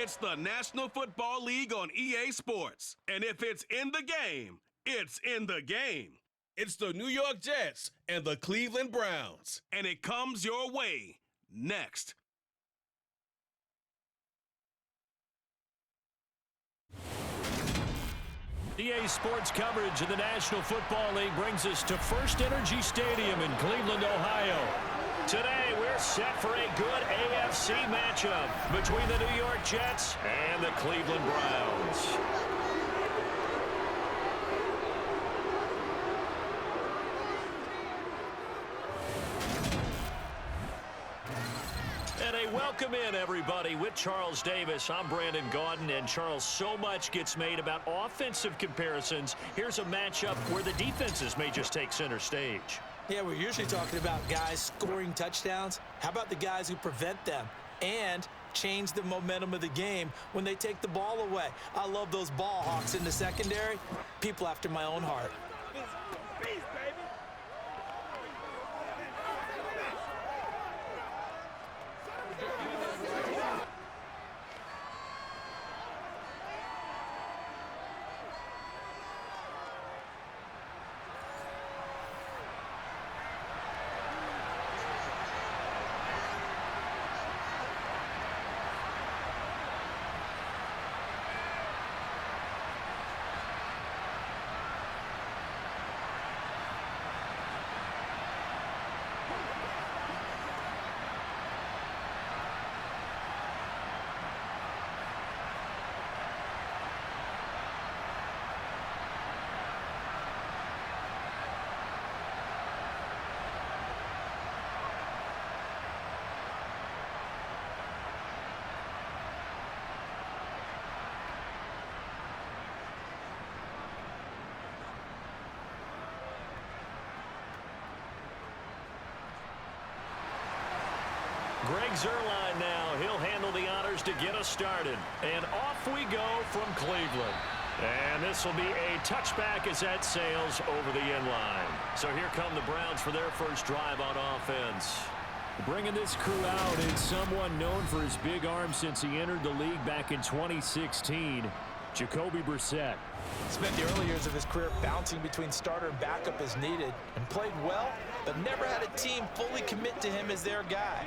It's the National Football League on EA Sports. And if it's in the game, it's in the game. It's the New York Jets and the Cleveland Browns. And it comes your way next. EA Sports coverage of the National Football League brings us to First Energy Stadium in Cleveland, Ohio. Today, we're set for a good AFC matchup between the New York Jets and the Cleveland Browns. And a welcome in, everybody, with Charles Davis. I'm Brandon Gaudin, and Charles, so much gets made about offensive comparisons. Here's a matchup where the defenses may just take center stage. Yeah, we're usually talking about guys scoring touchdowns. How about the guys who prevent them and change the momentum of the game when they take the ball away? I love those ball hawks in the secondary. People after my own heart. Greg Zuerlein now. He'll handle the honors to get us started. And off we go from Cleveland. And this will be a touchback as that sails over the end line. So here come the Browns for their first drive on offense. Bringing this crew out is someone known for his big arm since he entered the league back in 2016, Jacoby Brissett. Spent the early years of his career bouncing between starter and backup as needed and played well, but never had a team fully commit to him as their guy.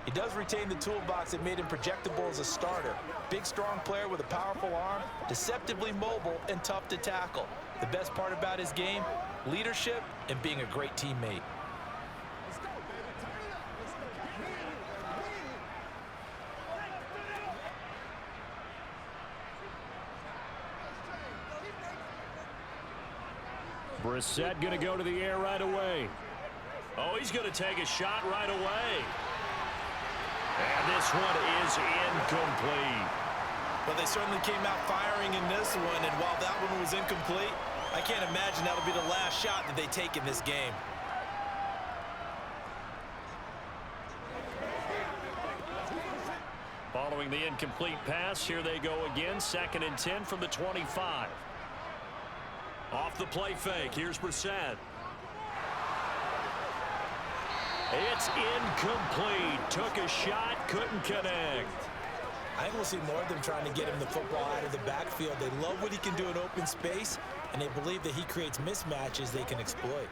He does retain the toolbox that made him projectable as a starter. Big, strong player with a powerful arm, deceptively mobile, and tough to tackle. The best part about his game, leadership and being a great teammate. Brissett going to go to the air right away. Oh, he's going to take a shot right away. And this one is incomplete. Well, they certainly came out firing in this one, and while that one was incomplete, I can't imagine that'll be the last shot that they take in this game. Following the incomplete pass, here they go again. 2nd and 10 from the 25. Off the play fake, here's Brissett. It's incomplete. Took a shot, couldn't connect. I think we'll see more of them trying to get him the football out of the backfield. They love what he can do in open space, and they believe that he creates mismatches they can exploit.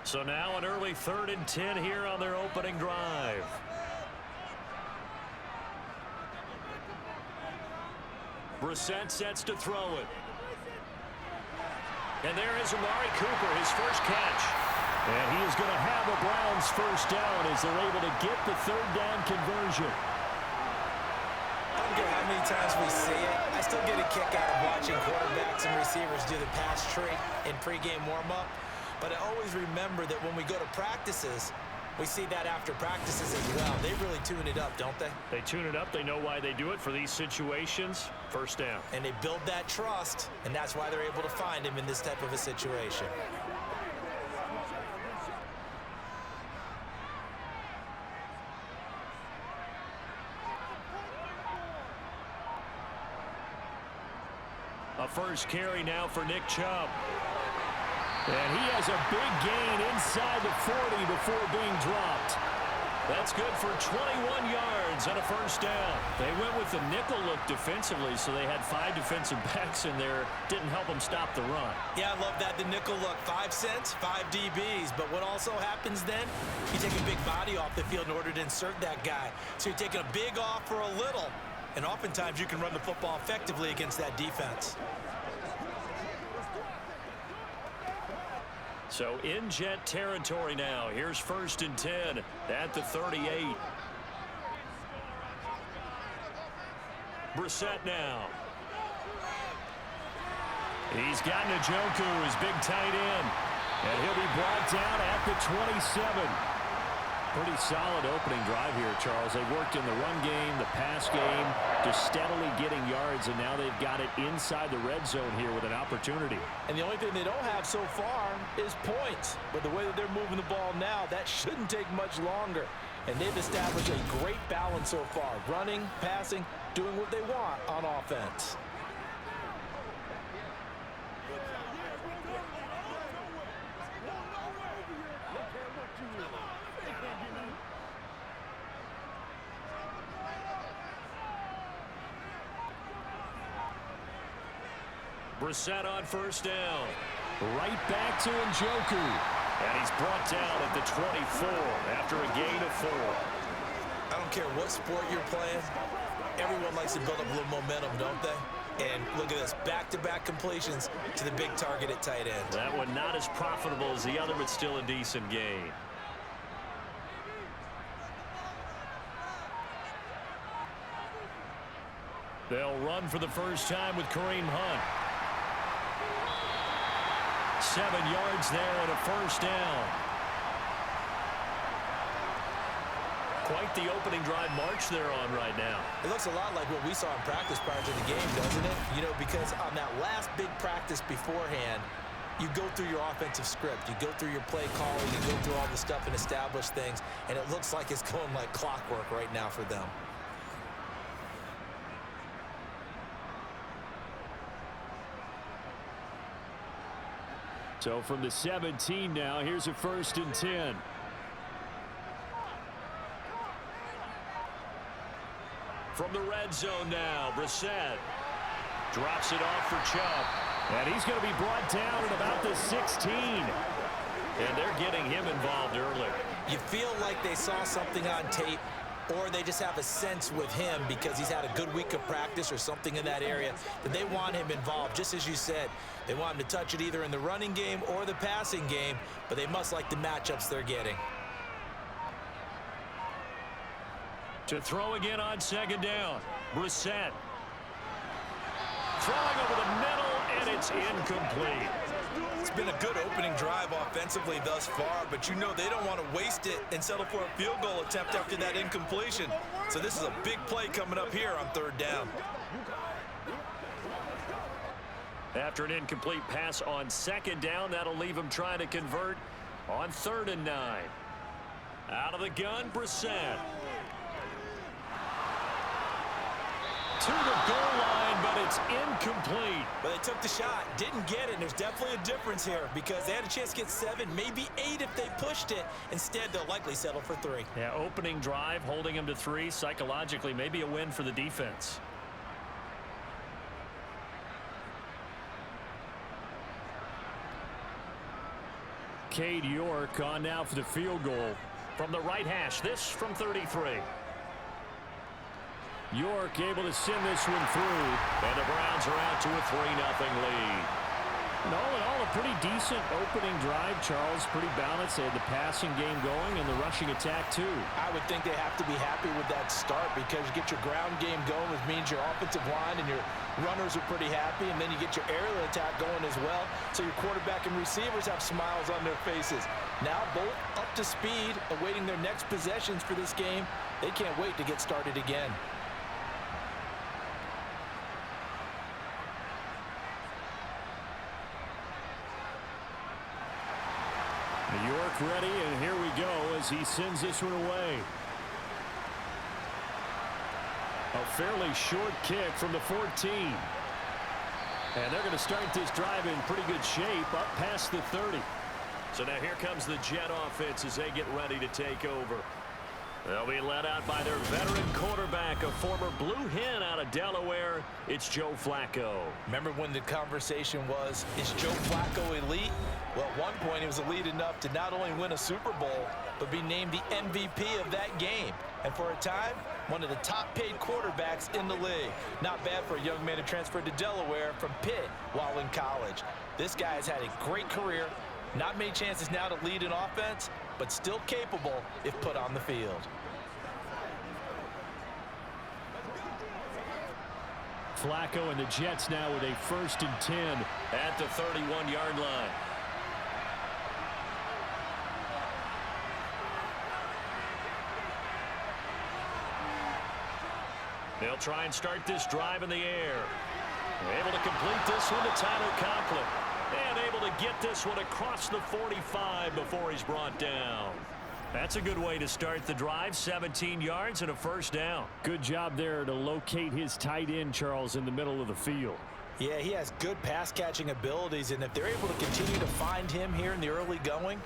So now an early 3rd and 10 here on their opening drive. Brissett sets to throw it. And there is Amari Cooper, his first catch. And he is going to have a Browns first down as they're able to get the 3rd down conversion. I don't care how many times we see it. I still get a kick out of watching quarterbacks and receivers do the pass tree in pregame warm-up. But I always remember that when we go to practices, we see that after practices as well. They really tune it up, don't they? They tune it up. They know why they do it for these situations. First down. And they build that trust, and that's why they're able to find him in this type of a situation. A first carry now for Nick Chubb. And he has a big gain inside the 40 before being dropped. That's good for 21 yards and a first down. They went with the nickel look defensively, so they had 5 defensive backs in there. Didn't help them stop the run. Yeah, I love that, the nickel look. 5 cents, 5 DBs. But what also happens then, you take a big body off the field in order to insert that guy. So you're taking a big off for a little. And oftentimes you can run the football effectively against that defense. So in Jet territory now. Here's 1st and 10 at the 38. Brissett now. He's got Njoku, his big tight end. And he'll be brought down at the 27. Pretty solid opening drive here, Charles. They worked in the run game, the pass game, just steadily getting yards, and now they've got it inside the red zone here with an opportunity. And the only thing they don't have so far is points. But the way that they're moving the ball now, that shouldn't take much longer. And they've established a great balance so far. Running, passing, doing what they want on offense. Brissett on 1st down. Right back to Njoku. And he's brought down at the 24 after a gain of 4. I don't care what sport you're playing. Everyone likes to build up a little momentum, don't they? And look at this, back-to-back completions to the big target at tight end. That one not as profitable as the other, but still a decent gain. They'll run for the first time with Kareem Hunt. 7 yards there and a first down. Quite the opening drive march they're on right now. It looks a lot like what we saw in practice prior to the game, doesn't it? You know, because on that last big practice beforehand, you go through your offensive script. You go through your play calling. You go through all the stuff and establish things. And it looks like it's going like clockwork right now for them. So from the 17 now, here's a 1st and 10. From the red zone now, Brissett drops it off for Chubb. And he's going to be brought down at about the 16. And they're getting him involved early. You feel like they saw something on tape, or they just have a sense with him because he's had a good week of practice or something in that area that they want him involved. Just as you said, they want him to touch it either in the running game or the passing game, but they must like the matchups they're getting. To throw again on 2nd down, Brissett. Throwing over the middle, and it's incomplete. It's been a good opening drive offensively thus far, but you know they don't want to waste it and settle for a field goal attempt after that incompletion. So this is a big play coming up here on 3rd down. After an incomplete pass on 2nd down, that'll leave him trying to convert on 3rd and 9. Out of the gun, Brissett. To the goal line, but it's incomplete. But they took the shot, didn't get it, and there's definitely a difference here because they had a chance to get 7, maybe 8 if they pushed it. Instead, they'll likely settle for 3. Yeah, opening drive, holding him to 3, psychologically, maybe a win for the defense. Cade York on now for the field goal from the right hash. This from 33. York able to send this one through, and the Browns are out to a 3-0 lead. And all in all, a pretty decent opening drive, Charles. Pretty balanced. They had the passing game going and the rushing attack, too. I would think they have to be happy with that start because you get your ground game going, which means your offensive line and your runners are pretty happy, and then you get your aerial attack going as well, so your quarterback and receivers have smiles on their faces. Now both up to speed, awaiting their next possessions for this game. They can't wait to get started again. New York ready, and here we go as he sends this one away. A fairly short kick from the 14. And they're going to start this drive in pretty good shape up past the 30. So now here comes the Jet offense as they get ready to take over. They'll be led out by their veteran quarterback, a former Blue Hen out of Delaware. It's Joe Flacco. Remember when the conversation was, is Joe Flacco elite? Well, at one point he was elite enough to not only win a Super Bowl, but be named the MVP of that game. And for a time, one of the top-paid quarterbacks in the league. Not bad for a young man who transferred to Delaware from Pitt while in college. This guy has had a great career. Not many chances now to lead an offense, but still capable if put on the field. Flacco and the Jets now with a 1st and 10 at the 31-yard line. They'll try and start this drive in the air. Able to complete this one to Tyler Conklin. And able to get this one across the 45 before he's brought down. That's a good way to start the drive. 17 yards and a 1st down. Good job there to locate his tight end, Charles, in the middle of the field. Yeah, he has good pass-catching abilities, and if they're able to continue to find him here in the early going,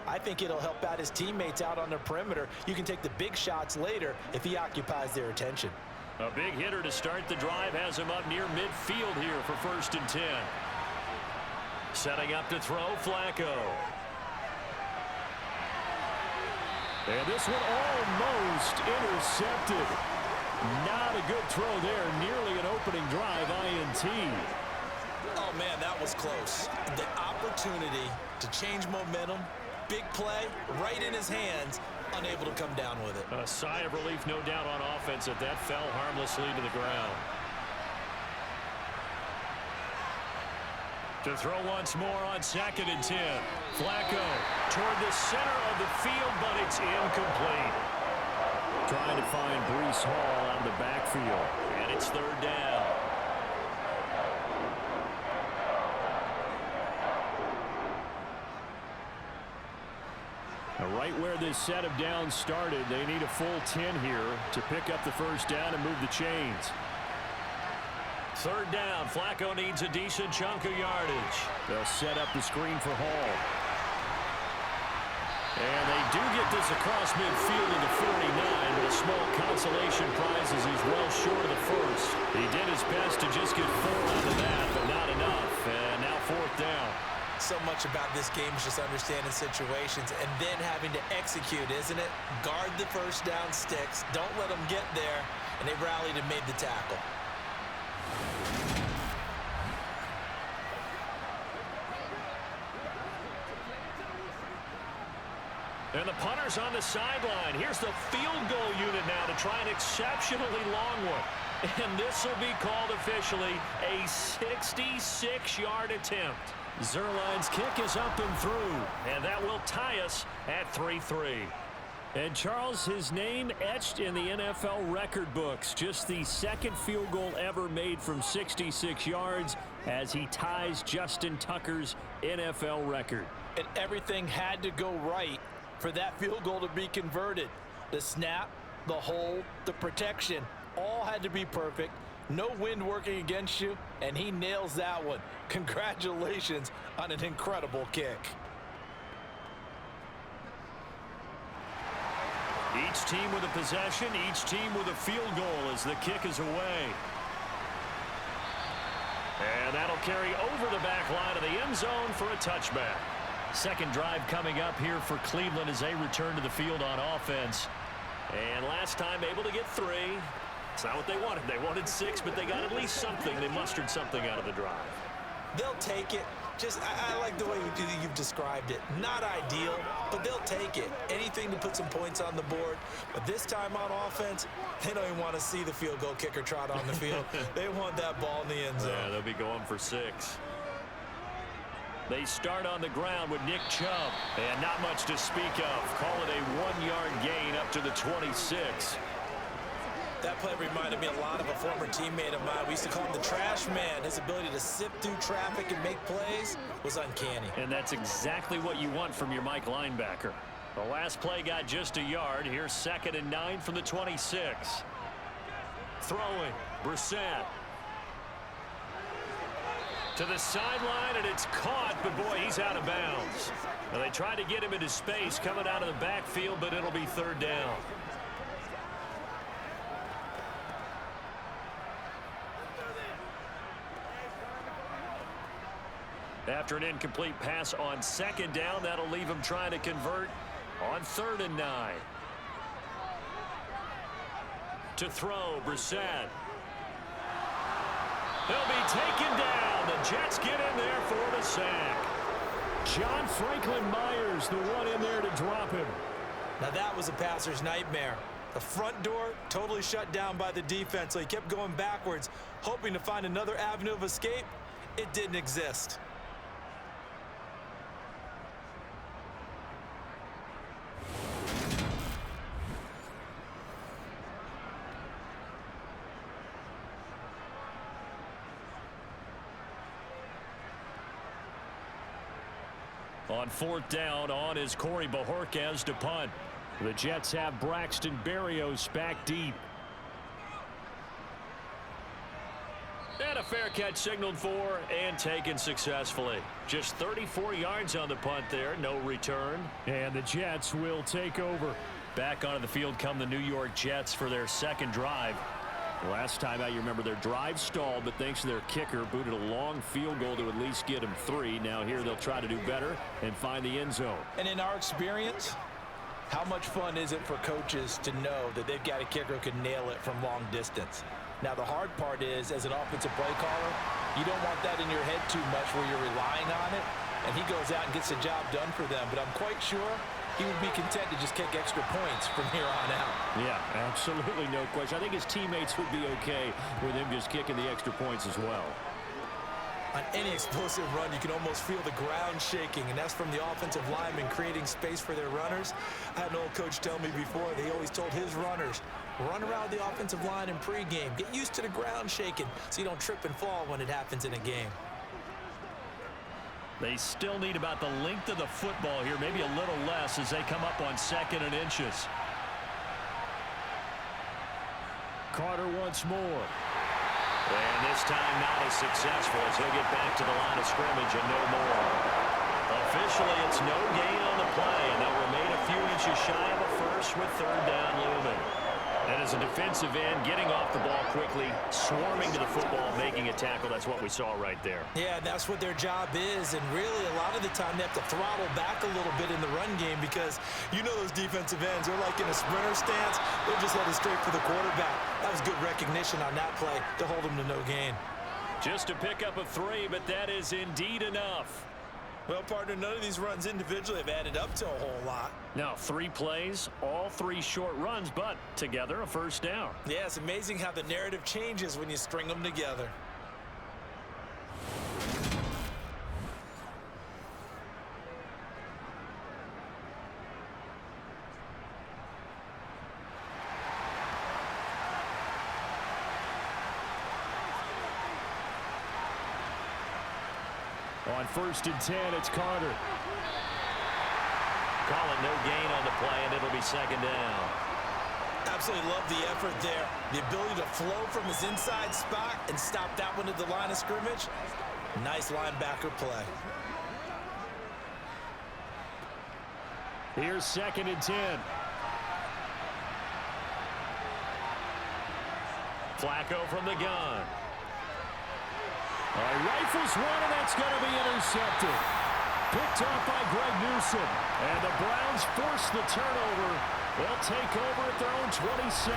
I think it'll help out his teammates out on the perimeter. You can take the big shots later if he occupies their attention. A big hitter to start the drive has him up near midfield here for 1st and 10. Setting up to throw, Flacco. And this one almost intercepted. Not a good throw there. Nearly an opening drive INT. Oh, man, that was close. The opportunity to change momentum, big play, right in his hands, unable to come down with it. A sigh of relief, no doubt, on offense that fell harmlessly to the ground. To throw once more on 2nd and 10. Flacco toward the center of the field, but it's incomplete. Trying to find Breece Hall out of the backfield. And it's 3rd down. Now, right where this set of downs started, they need a full 10 here to pick up the 1st down and move the chains. 3rd down. Flacco needs a decent chunk of yardage. They'll set up the screen for Hall. And they do get this across midfield to the 49, but a small consolation prize as he's well short of the 1st. He did his best to just get 4 out of that, but not enough. And now 4th down. So much about this game is just understanding situations and then having to execute, isn't it? Guard the 1st down sticks. Don't let them get there. And they rallied and made the tackle. And the punter's on the sideline. Here's the field goal unit now to try an exceptionally long one. And this will be called officially a 66-yard attempt. Zerline's kick is up and through. And that will tie us at 3-3. And Charles, his name etched in the NFL record books. Just the 2nd field goal ever made from 66 yards as he ties Justin Tucker's NFL record. And everything had to go right for that field goal to be converted. The snap, the hold, the protection, all had to be perfect. No wind working against you, and he nails that one. Congratulations on an incredible kick. Each team with a possession, each team with a field goal as the kick is away. And that'll carry over the back line of the end zone for a touchback. 2nd drive coming up here for Cleveland as they return to the field on offense. And last time able to get 3. It's not what they wanted. They wanted 6, but they got at least something. They mustered something out of the drive. They'll take it. Just, I like the way you've described it. Not ideal, but they'll take it. Anything to put some points on the board. But this time on offense, they don't even want to see the field goal kicker trot on the field. They want that ball in the end zone. Yeah, they'll be going for 6. They start on the ground with Nick Chubb. And not much to speak of. Call it a 1-yard gain up to the 26. That play reminded me a lot of a former teammate of mine. We used to call him the trash man. His ability to sift through traffic and make plays was uncanny. And that's exactly what you want from your Mike linebacker. The last play got just a yard. Here's 2nd and 9 from the 26. Throwing, Brissett. To the sideline, and it's caught, but boy, he's out of bounds. Now, they tried to get him into space coming out of the backfield, but it'll be 3rd down. After an incomplete pass on 2nd down, that'll leave him trying to convert on 3rd and 9. To throw, Brissett. He'll be taken down. The Jets get in there for the sack. John Franklin Myers, the one in there to drop him. Now that was a passer's nightmare. The front door totally shut down by the defense, so he kept going backwards, hoping to find another avenue of escape. It didn't exist. On 4th down, on is Corey Bojorquez to punt. The Jets have Braxton Berrios back deep. And a fair catch signaled for and taken successfully. Just 34 yards on the punt there, no return. And the Jets will take over. Back onto the field come the New York Jets for their 2nd drive. Last time out, you remember their drive stalled, but thanks to their kicker, booted a long field goal to at least get them 3. Now here they'll try to do better and find the end zone. And in our experience, how much fun is it for coaches to know that they've got a kicker who can nail it from long distance? Now, the hard part is, as an offensive play caller, you don't want that in your head too much where you're relying on it, and he goes out and gets the job done for them. But I'm quite sure he would be content to just kick extra points from here on out. Yeah, absolutely no question. I think his teammates would be okay with him just kicking the extra points as well. On any explosive run, you can almost feel the ground shaking, and that's from the offensive linemen creating space for their runners. I had an old coach tell me before, they always told his runners, run around the offensive line in pregame. Get used to the ground shaking so you don't trip and fall when it happens in a game. They still need about the length of the football here, maybe a little less as they come up on 2nd and inches. Carter once more. And this time not as successful as he'll get back to the line of scrimmage and no more. Officially, it's no gain on the play, and they'll remain a few inches shy of a first with 3rd down looming. And as a defensive end, getting off the ball quickly, swarming to the football, making a tackle, that's what we saw right there. Yeah, that's what their job is, and really a lot of the time they have to throttle back a little bit in the run game because you know those defensive ends, they're like in a sprinter stance, they're just headed straight for the quarterback. That was good recognition on that play to hold them to no gain. Just to pick up a 3, but that is indeed enough. Well, partner, none of these runs individually have added up to a whole lot. Now, 3 plays, all 3 short runs, but together a first down. Yeah, it's amazing how the narrative changes when you string them together. On 1st and 10, it's Carter. Call it no gain on the play, and it'll be 2nd down. Absolutely love the effort there. The ability to flow from his inside spot and stop that one at the line of scrimmage. Nice linebacker play. Here's 2nd and 10. Flacco from the gun. Rifles one, and that's going to be intercepted. Picked off by Greg Newsome. And the Browns force the turnover. They'll take over at their own 27.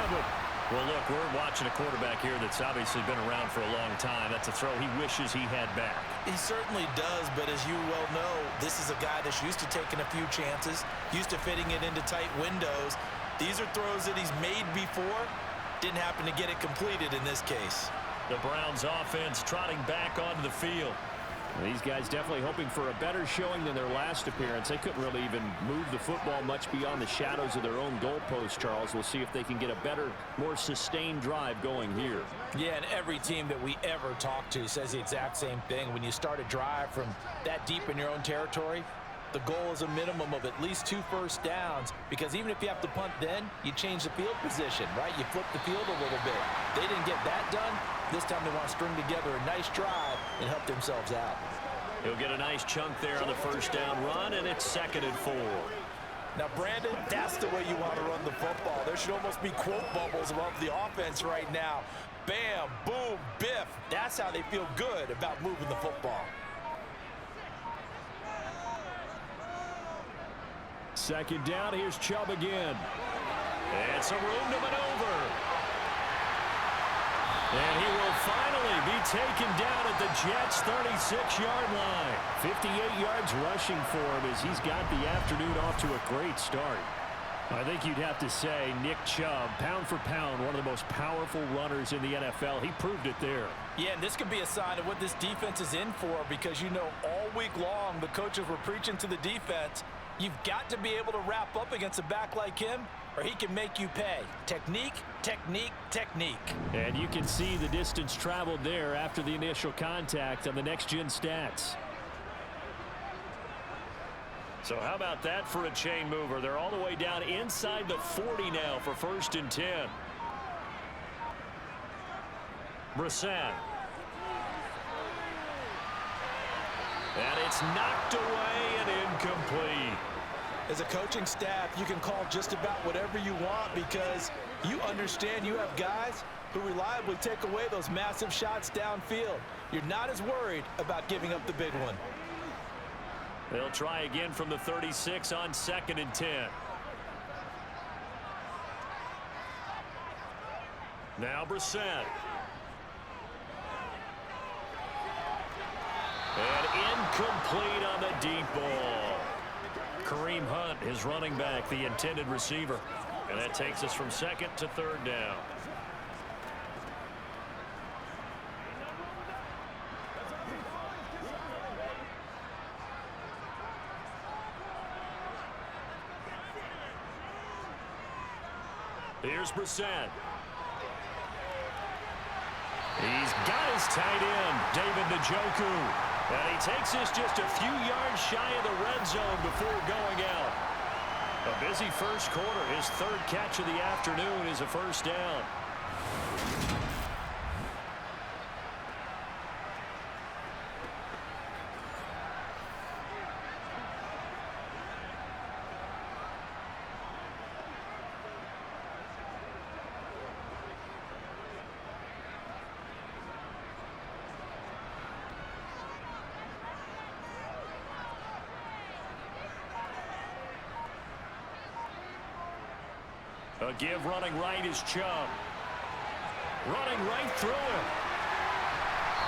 Well, look, we're watching a quarterback here that's obviously been around for a long time. That's a throw he wishes he had back. He certainly does, but as you well know, this is a guy that's used to taking a few chances, used to fitting it into tight windows. These are throws that he's made before. Didn't happen to get it completed in this case. The Browns offense trotting back onto the field. These guys definitely hoping for a better showing than their last appearance. They couldn't really even move the football much beyond the shadows of their own goalpost, Charles. We'll see if they can get a better, more sustained drive going here. Yeah, and every team that we ever talk to says the exact same thing. When you start a drive from that deep in your own territory, the goal is a minimum of at least 2 first downs, because even if you have to punt then, you change the field position, right? You flip the field a little bit. They didn't get that done. This time they want to string together a nice drive and help themselves out. He'll get a nice chunk there on the first down run, and it's 2nd and 4. Now, Brandon, that's the way you want to run the football. There should almost be quote bubbles above the offense right now. Bam, boom, biff. That's how they feel good about moving the football. Second down, here's Chubb again. And some room to maneuver. And he will finally be taken down at the Jets' 36-yard line. 58 yards rushing for him as he's got the afternoon off to a great start. I think you'd have to say Nick Chubb, pound for pound, one of the most powerful runners in the NFL. He proved it there. Yeah, and this could be a sign of what this defense is in for, because you know all week long the coaches were preaching to the defense, you've got to be able to wrap up against a back like him or he can make you pay. Technique, technique, technique. And you can see the distance traveled there after the initial contact on the next-gen stats. So how about that for a chain mover? They're all the way down inside the 40 now for 1st and 10. Brissett. And it's knocked away and incomplete. As a coaching staff, you can call just about whatever you want because you understand you have guys who reliably take away those massive shots downfield. You're not as worried about giving up the big one. They'll try again from the 36 on 2nd and 10. Now Brissett. And incomplete on the deep ball. Kareem Hunt, his running back, the intended receiver. And that takes us from 2nd to 3rd down. Here's Brissett. He's got his tight end, David Njoku. And he takes this just a few yards shy of the red zone before going out. A busy first quarter. His 3rd catch of the afternoon is a 1st down. A give running right is Chubb. Running right through him.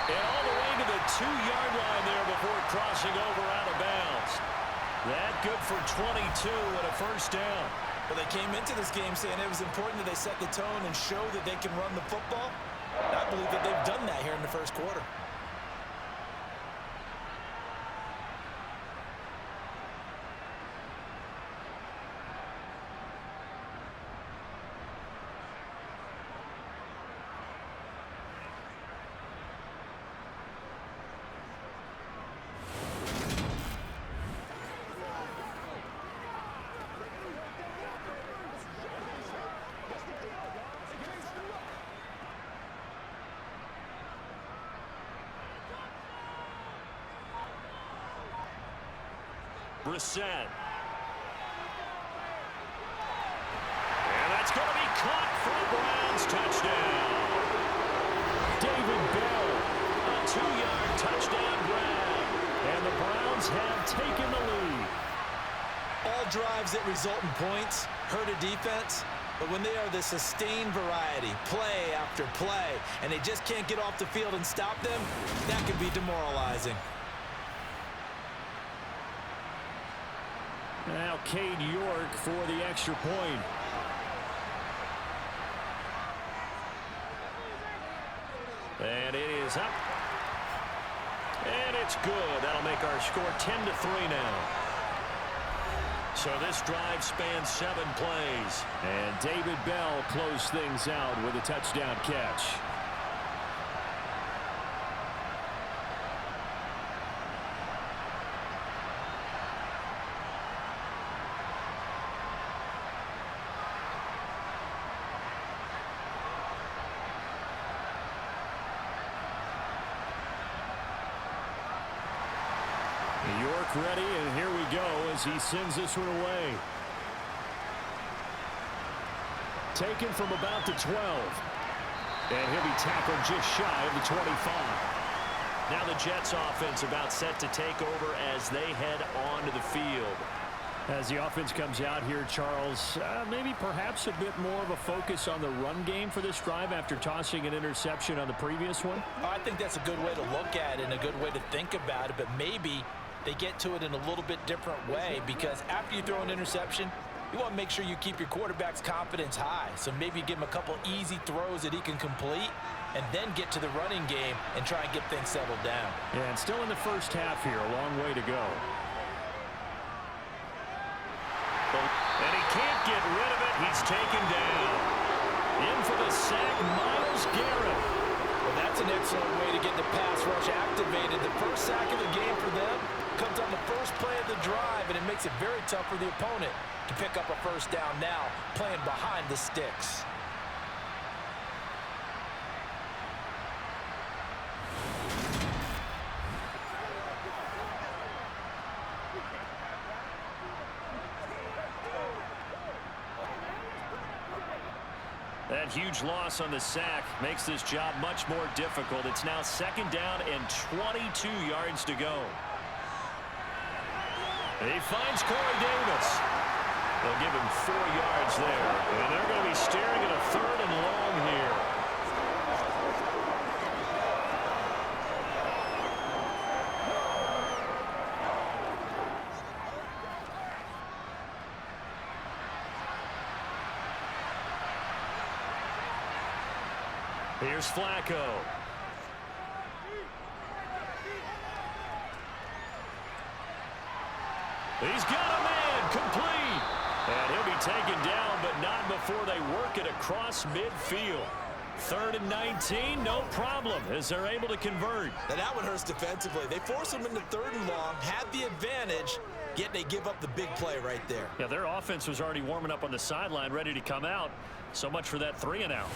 And all the way to the 2-yard line there before crossing over out of bounds. That good for 22 and a 1st down. Well, they came into this game saying it was important that they set the tone and show that they can run the football. And I believe that they've done that here in the first quarter. Brissett. And that's going to be caught for the Browns. Touchdown. David Bell. A 2-yard touchdown grab. And the Browns have taken the lead. All drives that result in points hurt a defense, but when they are the sustained variety, play after play, and they just can't get off the field and stop them, that can be demoralizing. Now Cade York for the extra point. And it is up. And it's good. That'll make our score 10-3 now. So this drive spans 7 plays. And David Bell closed things out with a touchdown catch. York ready, and here we go as he sends this one away. Taken from about the 12. And he'll be tackled just shy of the 25. Now the Jets offense about set to take over as they head onto the field. As the offense comes out here, Charles, maybe perhaps a bit more of a focus on the run game for this drive after tossing an interception on the previous one? I think that's a good way to look at it and a good way to think about it, but maybe they get to it in a little bit different way, because after you throw an interception, you want to make sure you keep your quarterback's confidence high. So maybe give him a couple easy throws that he can complete and then get to the running game and try and get things settled down. Yeah, and still in the first half here, a long way to go. And he can't get rid of it. He's taken down. In for the sack, Myles Garrett. Well, that's an excellent way to get the pass rush activated. The first sack of the game for them comes on the first play of the drive, and it makes it very tough for the opponent to pick up a first down now, playing behind the sticks. That huge loss on the sack makes this job much more difficult. It's now 2nd down and 22 yards to go. He finds Corey Davis. They'll give him 4 yards there. And they're going to be staring at a 3rd and long here. Here's Flacco. He's got a man complete. And he'll be taken down, but not before they work it across midfield. 3rd and 19, no problem, as they're able to convert. Now that one hurts defensively. They force them into 3rd and long, have the advantage, yet they give up the big play right there. Yeah, their offense was already warming up on the sideline, ready to come out. So much for that 3 and out.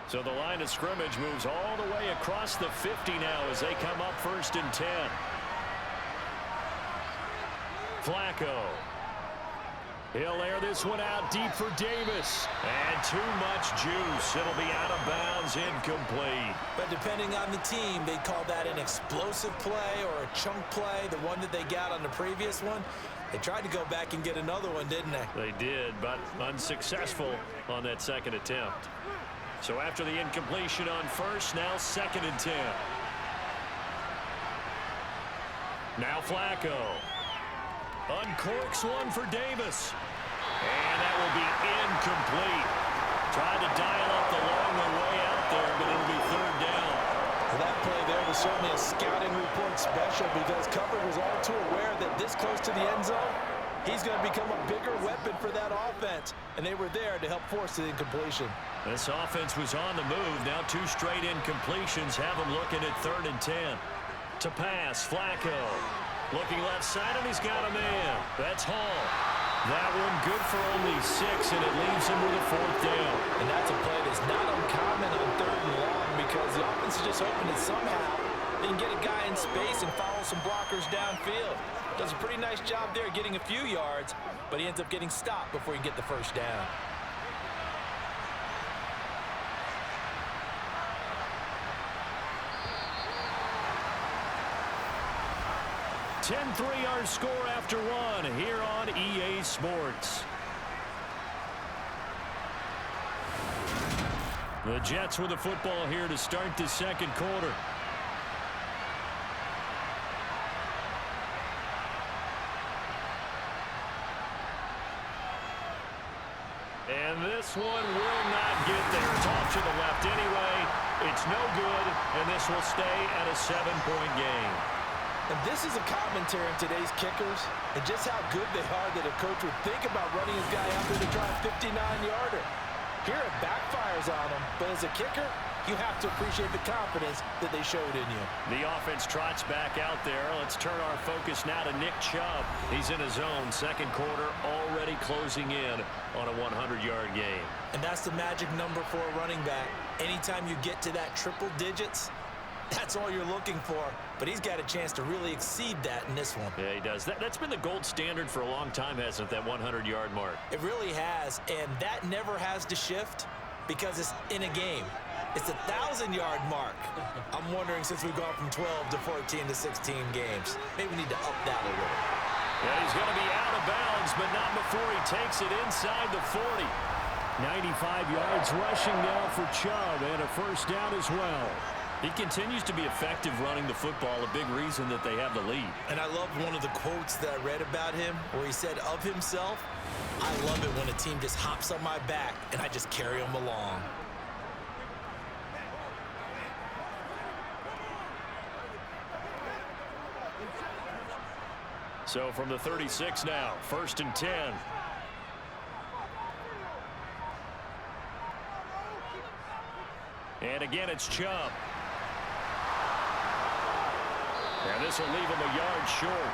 So the line of scrimmage moves all the way across the 50 now as they come up 1st and 10. Flacco. He'll air this one out deep for Davis. And too much juice. It'll be out of bounds, incomplete. But depending on the team, they call that an explosive play or a chunk play, the one that they got on the previous one. They tried to go back and get another one, didn't they? They did, but unsuccessful on that 2nd attempt. So after the incompletion on 1st, now 2nd and 10. Now Flacco. Uncorks one for Davis. And that will be incomplete. Tried to dial up the long way out there, but it'll be 3rd down. Well, that play there was certainly a scouting report special, because Cover was all too aware that this close to the end zone, he's going to become a bigger weapon for that offense. And they were there to help force the incompletion. This offense was on the move. Now 2 straight incompletions have them looking at 3rd and 10. To pass, Flacco. Looking left side, and he's got a man. That's Hall. That one good for only 6, and it leaves him with a 4th down. And that's a play that's not uncommon on 3rd and long, because the offense is just hoping that somehow they can get a guy in space and follow some blockers downfield. Does a pretty nice job there getting a few yards, but he ends up getting stopped before he can get the 1st down. 10-3 our score after 1 here on EA Sports. The Jets with the football here to start the 2nd quarter. And this one will not get there. It's off to the left anyway. It's no good, and this will stay at a 7-point game. And this is a commentary on today's kickers and just how good they are that a coach would think about running his guy out there to try a 59-yarder. Here it backfires on him, but as a kicker, you have to appreciate the confidence that they showed in you. The offense trots back out there. Let's turn our focus now to Nick Chubb. He's in his zone, 2nd quarter, already closing in on a 100-yard game. And that's the magic number for a running back. Anytime you get to that triple digits, that's all you're looking for. But he's got a chance to really exceed that in this one. Yeah, he does. That's been the gold standard for a long time, hasn't it, that 100-yard mark? It really has, and that never has to shift Because it's in a game. It's a 1,000-yard mark. I'm wondering, since we've gone from 12 to 14 to 16 games, maybe we need to up that a little. Yeah, he's going to be out of bounds, but not before he takes it inside the 40. 95 yards rushing now for Chubb, and a first down as well. He continues to be effective running the football, a big reason that they have the lead. And I love one of the quotes that I read about him where he said of himself, "I love it when a team just hops on my back and I just carry them along." So from the 36 now, 1st and 10. And again, it's Chubb. And this will leave him a yard short.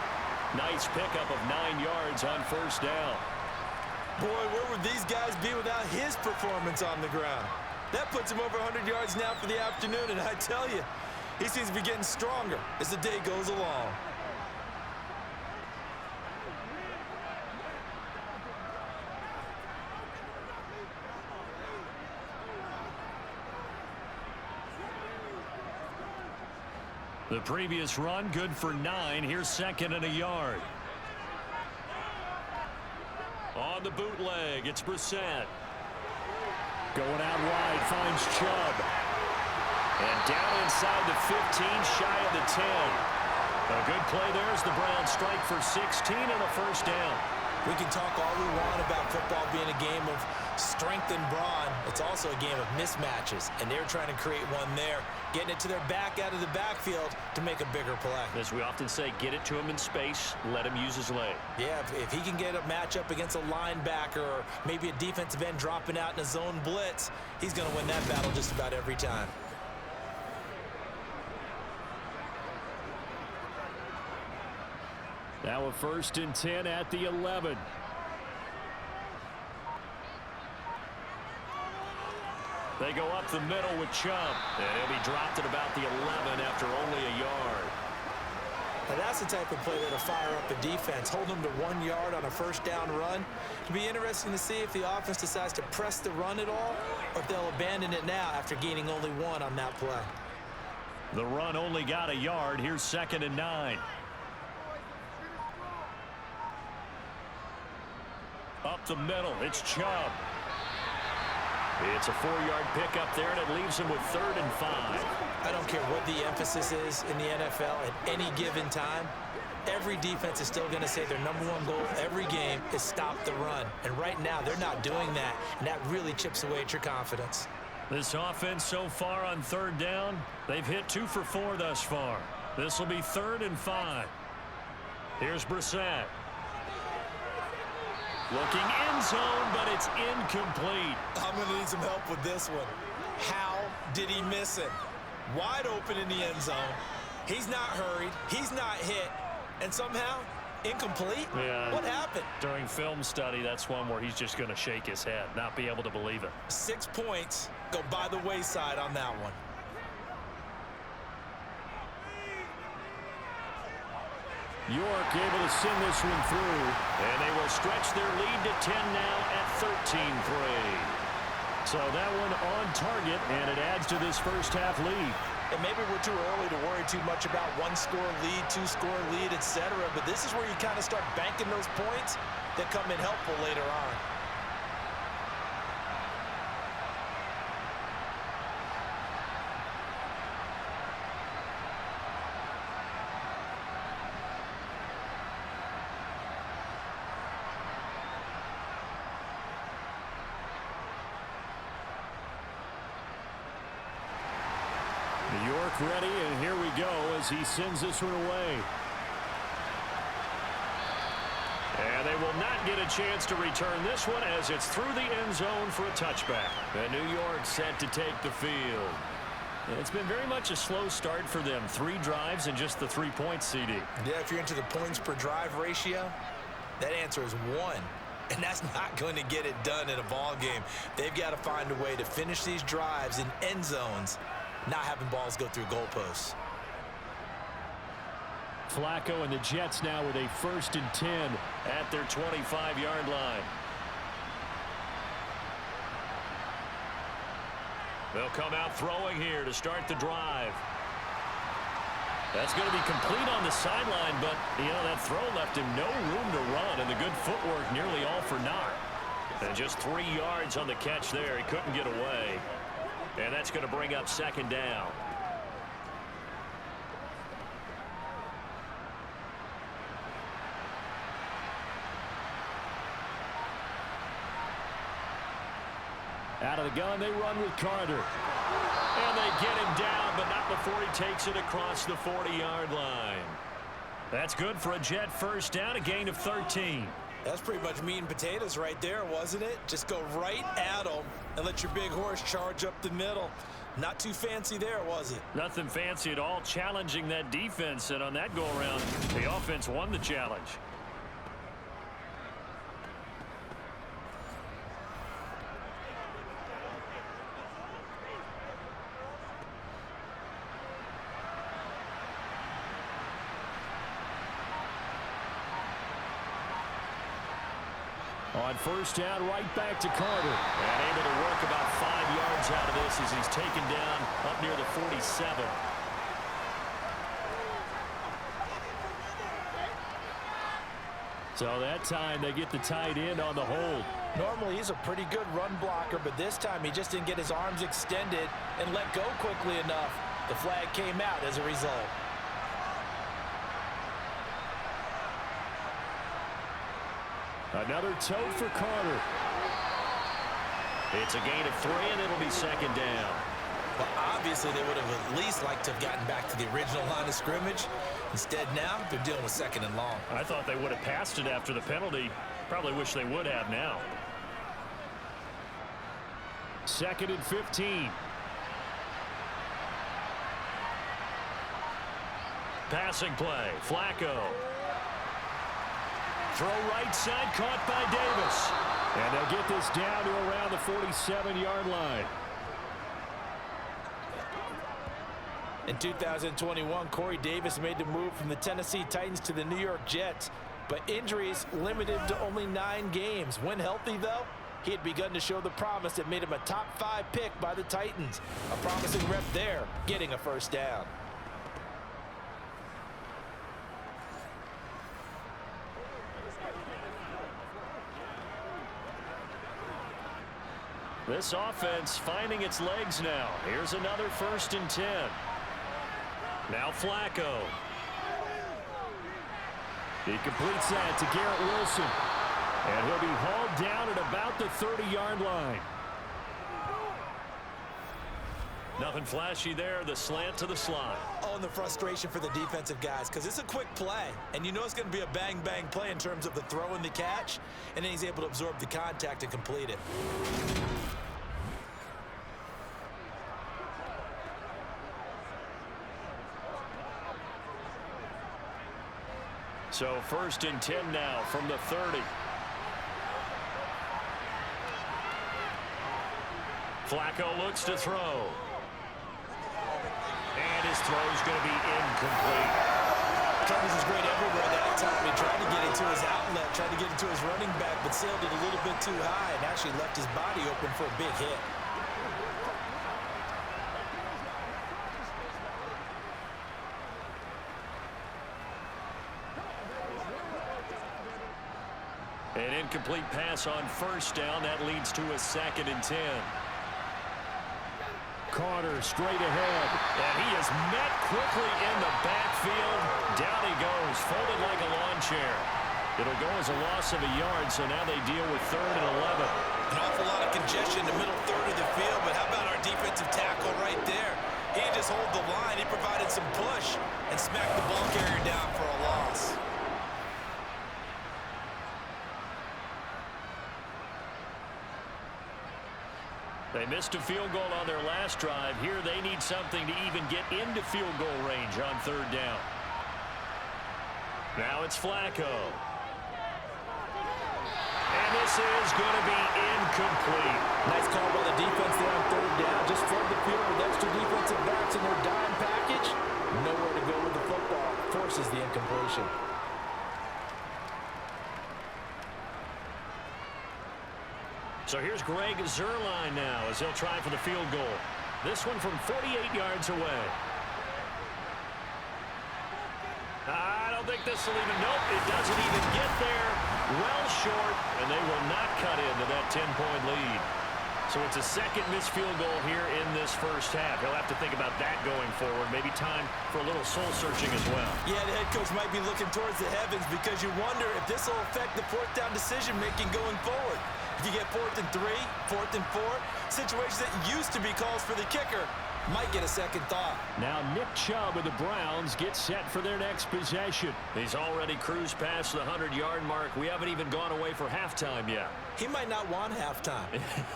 Nice pickup of 9 yards on first down. Boy, where would these guys be without his performance on the ground? That puts him over 100 yards now for the afternoon, and I tell you, he seems to be getting stronger as the day goes along. The previous run, good for 9. Here's 2nd and a yard. On the bootleg, it's Brissett. Going out wide, finds Chubb. And down inside the 15, shy of the 10. A good play there as the Browns strike for 16 and a first down. We can talk all we want about football being a game of strength and brawn. It's also a game of mismatches, and they're trying to create one there, getting it to their back out of the backfield to make a bigger play. As we often say, get it to him in space, let him use his leg. Yeah, if he can get a matchup against a linebacker or maybe a defensive end dropping out in a zone blitz, he's going to win that battle just about every time. Now a 1st and 10 at the 11. They go up the middle with Chubb, and he'll be dropped at about the 11 after only a yard. Now that's the type of play that'll fire up a defense. Hold them to 1 yard on a first down run. It'll be interesting to see if the offense decides to press the run at all, or if they'll abandon it now after gaining only 1 on that play. The run only got a yard. Here's 2nd and 9. Up the middle, it's Chubb. It's a 4-yard pickup there, and it leaves him with 3rd and 5. I don't care what the emphasis is in the NFL at any given time. Every defense is still going to say their #1 goal every game is stop the run. And right now, they're not doing that, and that really chips away at your confidence. This offense so far on 3rd down, they've hit 2 for 4 thus far. This will be 3rd and 5. Here's Brissett. Looking end zone, but it's incomplete. I'm going to need some help with this one. How did he miss it? Wide open in the end zone. He's not hurried. He's not hit. And somehow, incomplete? Yeah. What happened? During film study, that's one where he's just going to shake his head, not be able to believe it. 6 points go by the wayside on that one. York able to send this one through. And they will stretch their lead to 10 now at 13-3. So that one on target, and it adds to this first half lead. And maybe we're too early to worry too much about 1-score lead, 2-score lead, etc. But this is where you kind of start banking those points that come in helpful later on. York ready, and here we go as he sends this one away. And they will not get a chance to return this one as it's through the end zone for a touchback. And New York set to take the field. It's been very much a slow start for them. 3 drives and just the 3 points, CD. Yeah, if you're into the points per drive ratio, that answer is 1. And that's not going to get it done in a ball game. They've got to find a way to finish these drives in end zones, not having balls go through goalposts. Flacco and the Jets now with a 1st and 10 at their 25-yard line. They'll come out throwing here to start the drive. That's going to be complete on the sideline, but, that throw left him no room to run, and the good footwork nearly all for naught. And just 3 yards on the catch there. He couldn't get away. And that's going to bring up second down. Out of the gun, they run with Carter. And they get him down, but not before he takes it across the 40-yard line. That's good for a Jet first down, a gain of 13. That's pretty much meat and potatoes right there, wasn't it? Just go right at them and let your big horse charge up the middle. Not too fancy there, was it? Nothing fancy at all, challenging that defense. And on that go-around, the offense won the challenge. On first down, right back to Carter. And able to work about 5 yards out of this as he's taken down up near the 47. So that time they get the tight end on the hold. Normally he's a pretty good run blocker, but this time he just didn't get his arms extended and let go quickly enough. The flag came out as a result. Another toe for Carter. It's a gain of 3, and it'll be second down. Well, obviously they would have at least liked to have gotten back to the original line of scrimmage. Instead now, they're dealing with second and long. I thought they would have passed it after the penalty. Probably wish they would have now. 2nd and 15. Passing play, Flacco. Throw right side, caught by Davis. And they'll get this down to around the 47-yard line. In 2021, Corey Davis made the move from the Tennessee Titans to the New York Jets, but injuries limited him to only 9 games. When healthy, though, he had begun to show the promise that made him a top 5 pick by the Titans. A promising rep there, getting a first down. This offense finding its legs now. Here's another 1st and 10. Now Flacco. He completes that to Garrett Wilson. And he'll be hauled down at about the 30-yard line. Nothing flashy there. The slant to the slot. Oh, and the frustration for the defensive guys, because it's a quick play. And you know it's going to be a bang-bang play in terms of the throw and the catch. And then he's able to absorb the contact and complete it. So 1st and 10 now from the 30. Flacco looks to throw. And his throw's going to be incomplete. Travis is great everywhere that time. He tried to get it to his outlet, tried to get it to his running back, but sailed it a little bit too high and actually left his body open for a big hit. An incomplete pass on 1st down. That leads to a 2nd and 10. Carter straight ahead. And he is met quickly in the backfield. Down he goes, folded like a lawn chair. It'll go as a loss of a yard, so now they deal with 3rd and 11. An awful lot of congestion in the middle third of the field, but how about our defensive tackle right there? He didn't just hold the line, he provided some push and smacked the ball carrier down for a loss. They missed a field goal on their last drive. Here they need something to even get into field goal range on 3rd down. Now it's Flacco. And this is going to be incomplete. Nice call by the defense there on 3rd down. Just flood the field with extra defensive backs in their dime package. Nowhere to go with the football. Forces the incompletion. So here's Greg Zuerlein now as he'll try for the field goal. This one from 48 yards away. I don't think this will even, nope, it doesn't even get there. Well short, and they will not cut into that 10-point lead. So it's a second missed field goal here in this first half. He'll have to think about that going forward. Maybe time for a little soul-searching as well. Yeah, the head coach might be looking towards the heavens because you wonder if this will affect the fourth down decision-making going forward. If you get 4th and 3, 4th and 4, situations that used to be calls for the kicker might get a second thought. Now Nick Chubb of the Browns gets set for their next possession. He's already cruised past the 100-yard mark. We haven't even gone away for halftime yet. He might not want halftime.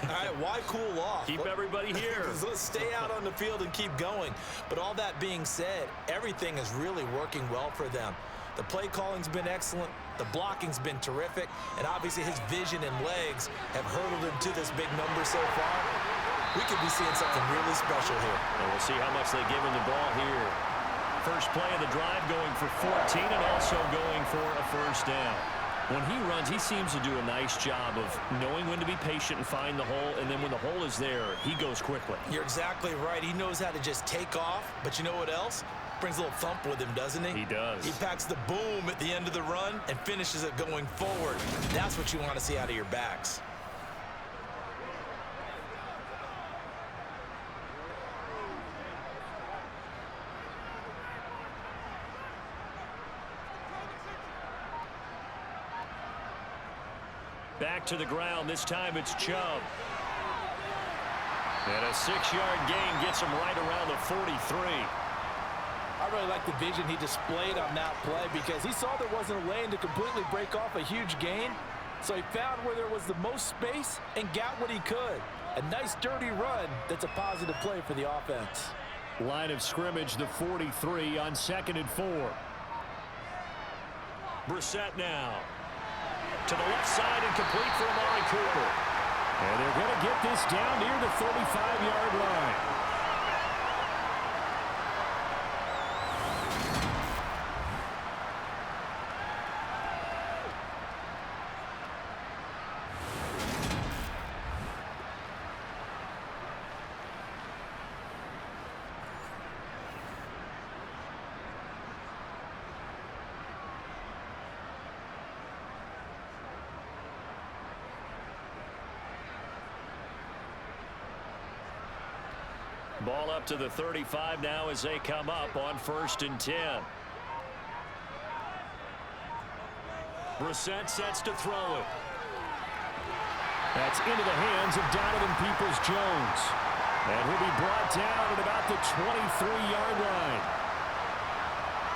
All right, why cool off? Keep everybody here. Let's stay out on the field and keep going. But all that being said, everything is really working well for them. The play calling's been excellent. The blocking's been terrific. And obviously his vision and legs have hurdled him to this big number so far. We could be seeing something really special here. And we'll see how much they give him the ball here. First play of the drive going for 14 and also going for a first down. When he runs, he seems to do a nice job of knowing when to be patient and find the hole, and then when the hole is there, he goes quickly. You're exactly right. He knows how to just take off, but you know what else? Brings a little thump with him, doesn't he? He does. He packs the boom at the end of the run and finishes it going forward. That's what you want to see out of your backs. Back to the ground. This time it's Chubb. And a 6-yard gain gets him right around the 43. I really like the vision he displayed on that play because he saw there wasn't a lane to completely break off a huge gain. So he found where there was the most space and got what he could. A nice dirty run that's a positive play for the offense. Line of scrimmage, the 43 on 2nd and 4. Brissett now. To the left side and complete for Amari Cooper. And they're going to get this down near the 35-yard line. Ball up to the 35 now as they come up on 1st and 10. Brissett sets to throw it. That's into the hands of Donovan Peoples-Jones. And he'll be brought down at about the 23-yard line.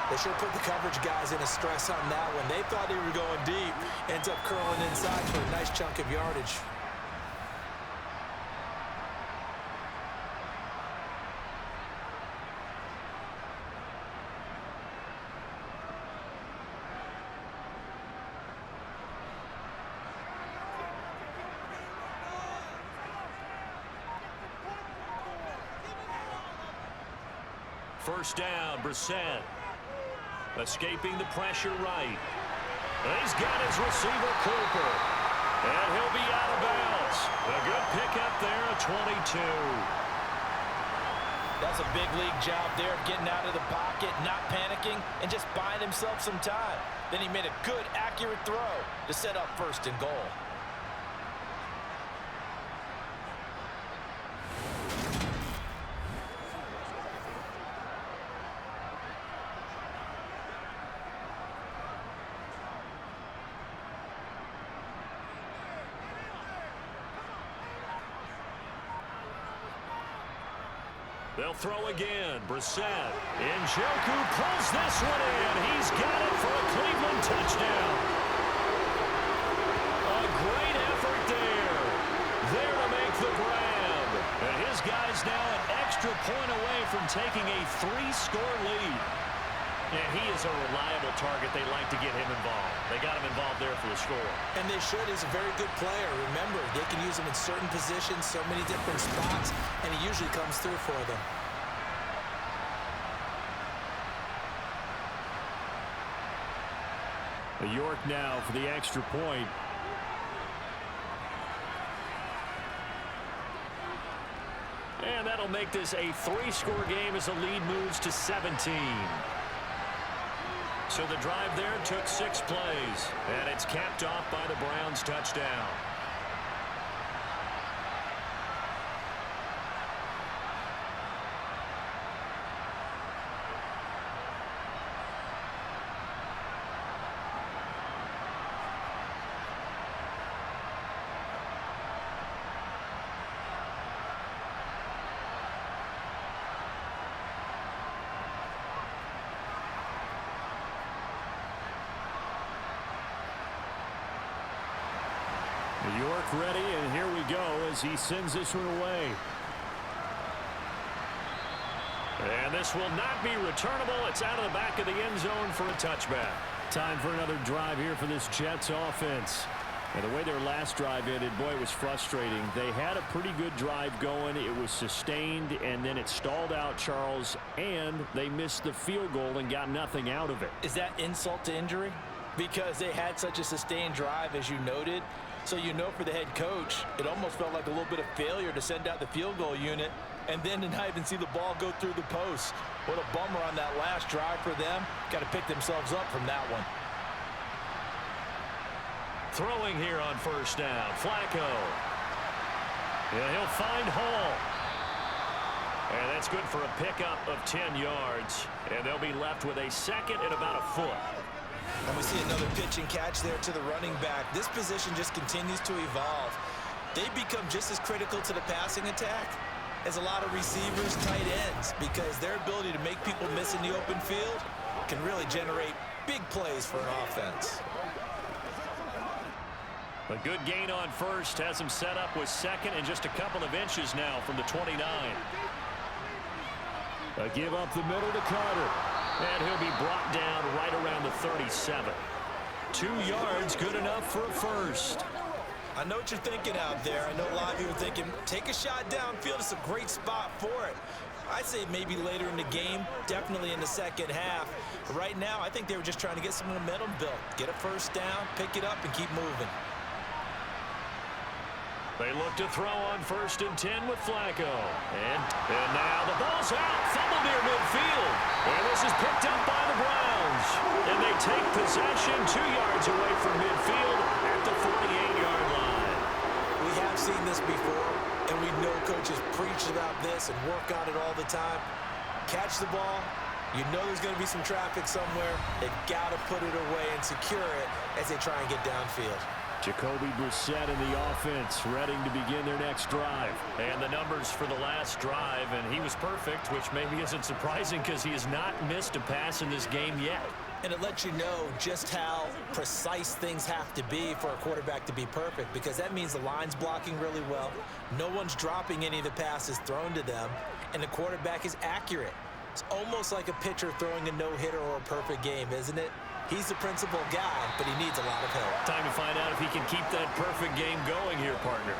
They sure put the coverage guys in a stress on that one. They thought they were going deep. Ends up curling inside for a nice chunk of yardage. First down, Brissett. Escaping the pressure right. And he's got his receiver, Cooper. And he'll be out of bounds. A good pickup there, a 22. That's a big league job there of getting out of the pocket, not panicking, and just buying himself some time. Then he made a good, accurate throw to set up 1st and goal. They'll throw again. Brissett. Njoku pulls this one in. He's got it for a Cleveland touchdown. A great effort there. There to make the grab. And his guy's now an extra point away from taking a 3-score lead. And he is a reliable target. They like to get him involved. They got him involved there for the score. And they should. He's a very good player. Remember, they can use him in certain positions, so many different spots, and he usually comes through for them. York now for the extra point. And And that'll make this a 3-score game as the lead moves to 17. So the drive there took 6 plays, and it's capped off by the Browns' touchdown. York ready, and here we go as he sends this one away. And this will not be returnable. It's out of the back of the end zone for a touchback. Time for another drive here for this Jets offense. And the way their last drive ended, boy, it was frustrating. They had a pretty good drive going. It was sustained, and then it stalled out, Charles, and they missed the field goal and got nothing out of it. Is that insult to injury? Because they had such a sustained drive, as you noted. So you know for the head coach, it almost felt like a little bit of failure to send out the field goal unit and then to not even see the ball go through the post. What a bummer on that last drive for them. Got to pick themselves up from that one. Throwing here on first down, Flacco. And he'll find Hall. And that's good for a pickup of 10 yards. And they'll be left with a second and about a foot. And we see another pitch and catch there to the running back. This position just continues to evolve. They become just as critical to the passing attack as a lot of receivers, tight ends, because their ability to make people miss in the open field can really generate big plays for an offense. A good gain on first has him set up with second and just a couple of inches now from the 29. A give up the middle to Carter. And he'll be brought down right around the 37. 2 yards, good enough for a first. I know what you're thinking out there. I know a lot of you are thinking, take a shot downfield. It's a great spot for it. I'd say maybe later in the game, definitely in the second half. But right now, I think they were just trying to get some momentum built. Get a first down, pick it up, and keep moving. They look to throw on 1st and 10 with Flacco. And now the ball's out. Fumble near midfield. And this is picked up by the Browns. And they take possession 2 yards away from midfield at the 48-yard line. We have seen this before, and we know coaches preach about this and work on it all the time. Catch the ball. You know there's going to be some traffic somewhere. They've got to put it away and secure it as they try and get downfield. Jacoby Brissett in the offense, ready to begin their next drive. And the numbers for the last drive, and he was perfect, which maybe isn't surprising because he has not missed a pass in this game yet. And it lets you know just how precise things have to be for a quarterback to be perfect, because that means the line's blocking really well. No one's dropping any of the passes thrown to them, and the quarterback is accurate. It's almost like a pitcher throwing a no-hitter or a perfect game, isn't it? He's the principal guy, but he needs a lot of help. Time to find out if he can keep that perfect game going here, partner.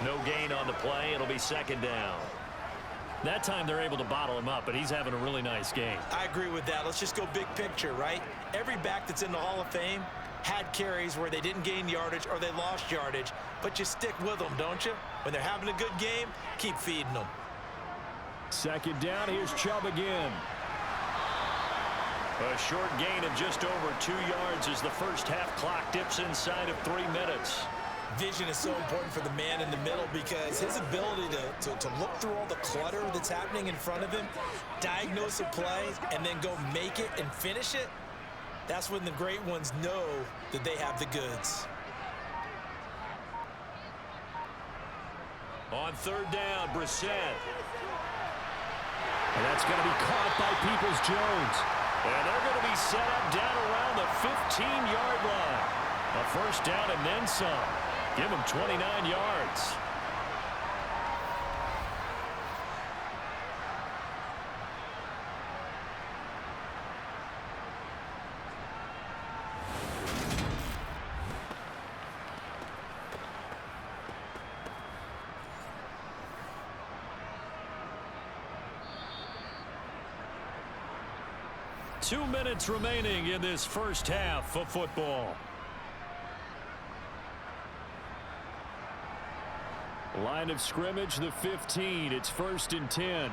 No gain on the play. It'll be second down. That time they're able to bottle him up, but he's having a really nice game. I agree with that. Let's just go big picture, right? Every back that's in the Hall of Fame had carries where they didn't gain yardage or they lost yardage, but you stick with them, don't you? When they're having a good game, keep feeding them. Second down, here's Chubb again. A short gain of just over 2 yards as the first half clock dips inside of 3 minutes. Vision is so important for the man in the middle because his ability to look through all the clutter that's happening in front of him, diagnose a play, and then go make it and finish it, that's when the great ones know that they have the goods. On third down, Brissett. And that's going to be caught by Peoples-Jones. And they're going to be set up down around the 15-yard line. A first down and then some. Give them 29 yards. Two minutes remaining in this first half of football. Line of scrimmage, the 15. It's 1st and 10.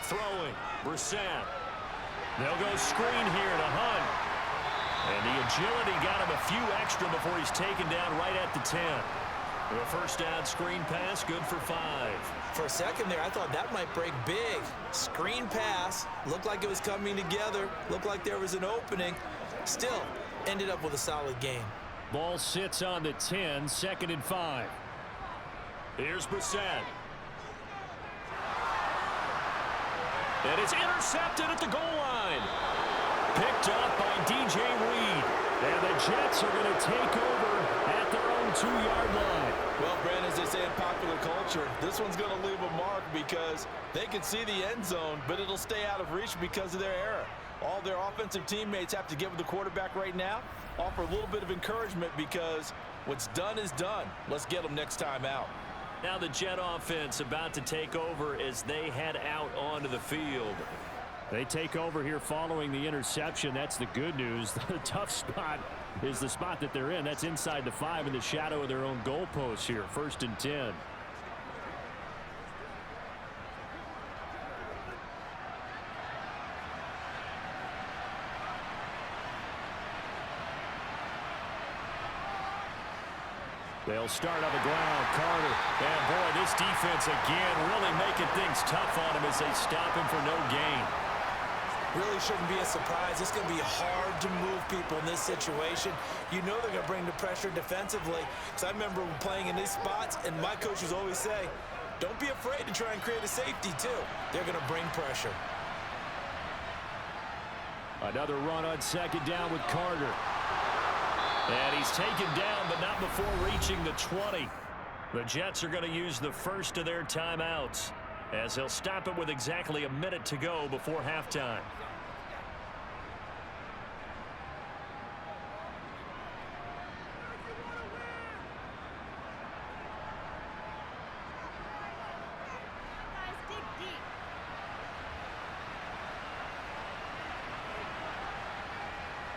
Throwing, Brissett. They'll go screen here to Hunt. And the agility got him a few extra before he's taken down right at the 10. The first down screen pass, good for 5. For a second there, I thought that might break big. Screen pass, looked like it was coming together, looked like there was an opening. Still, ended up with a solid game. Ball sits on the 10, 2nd and 5. Here's Brissett. And it's intercepted at the goal line. Picked up by DJ Reed. And the Jets are going to take over at their own 2-yard line. Well, Brandon, as they say in popular culture, this one's going to leave a mark because they can see the end zone, but it'll stay out of reach because of their error. All their offensive teammates have to give the quarterback right now, offer a little bit of encouragement because what's done is done. Let's get them next time out. Now the Jet offense about to take over as they head out onto the field. They take over here following the interception. That's the good news. The tough spot is the spot that they're in. That's inside the 5 in the shadow of their own goalpost here. 1st and 10. They'll start on the ground. Carter. And boy, this defense again really making things tough on him as they stop him for no gain. Really shouldn't be a surprise. It's going to be hard to move people in this situation. You know they're going to bring the pressure defensively. Because I remember playing in these spots, and my coaches always say, don't be afraid to try and create a safety, too. They're going to bring pressure. Another run on 2nd down with Carter. And he's taken down, but not before reaching the 20. The Jets are going to use the first of their timeouts as they'll stop it with exactly a minute to go before halftime.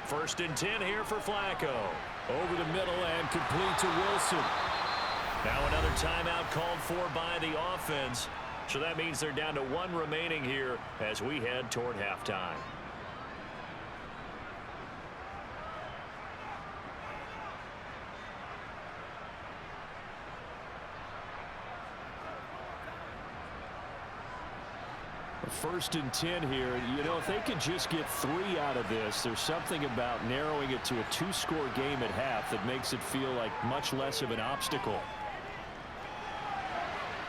First and 10 here for Flacco. Over the middle and complete to Wilson. Now another timeout called for by the offense. So that means they're down to 1 remaining here as we head toward halftime. First and 10 here. You know, if they could just get 3 out of this, there's something about narrowing it to a 2-score game at half that makes it feel like much less of an obstacle.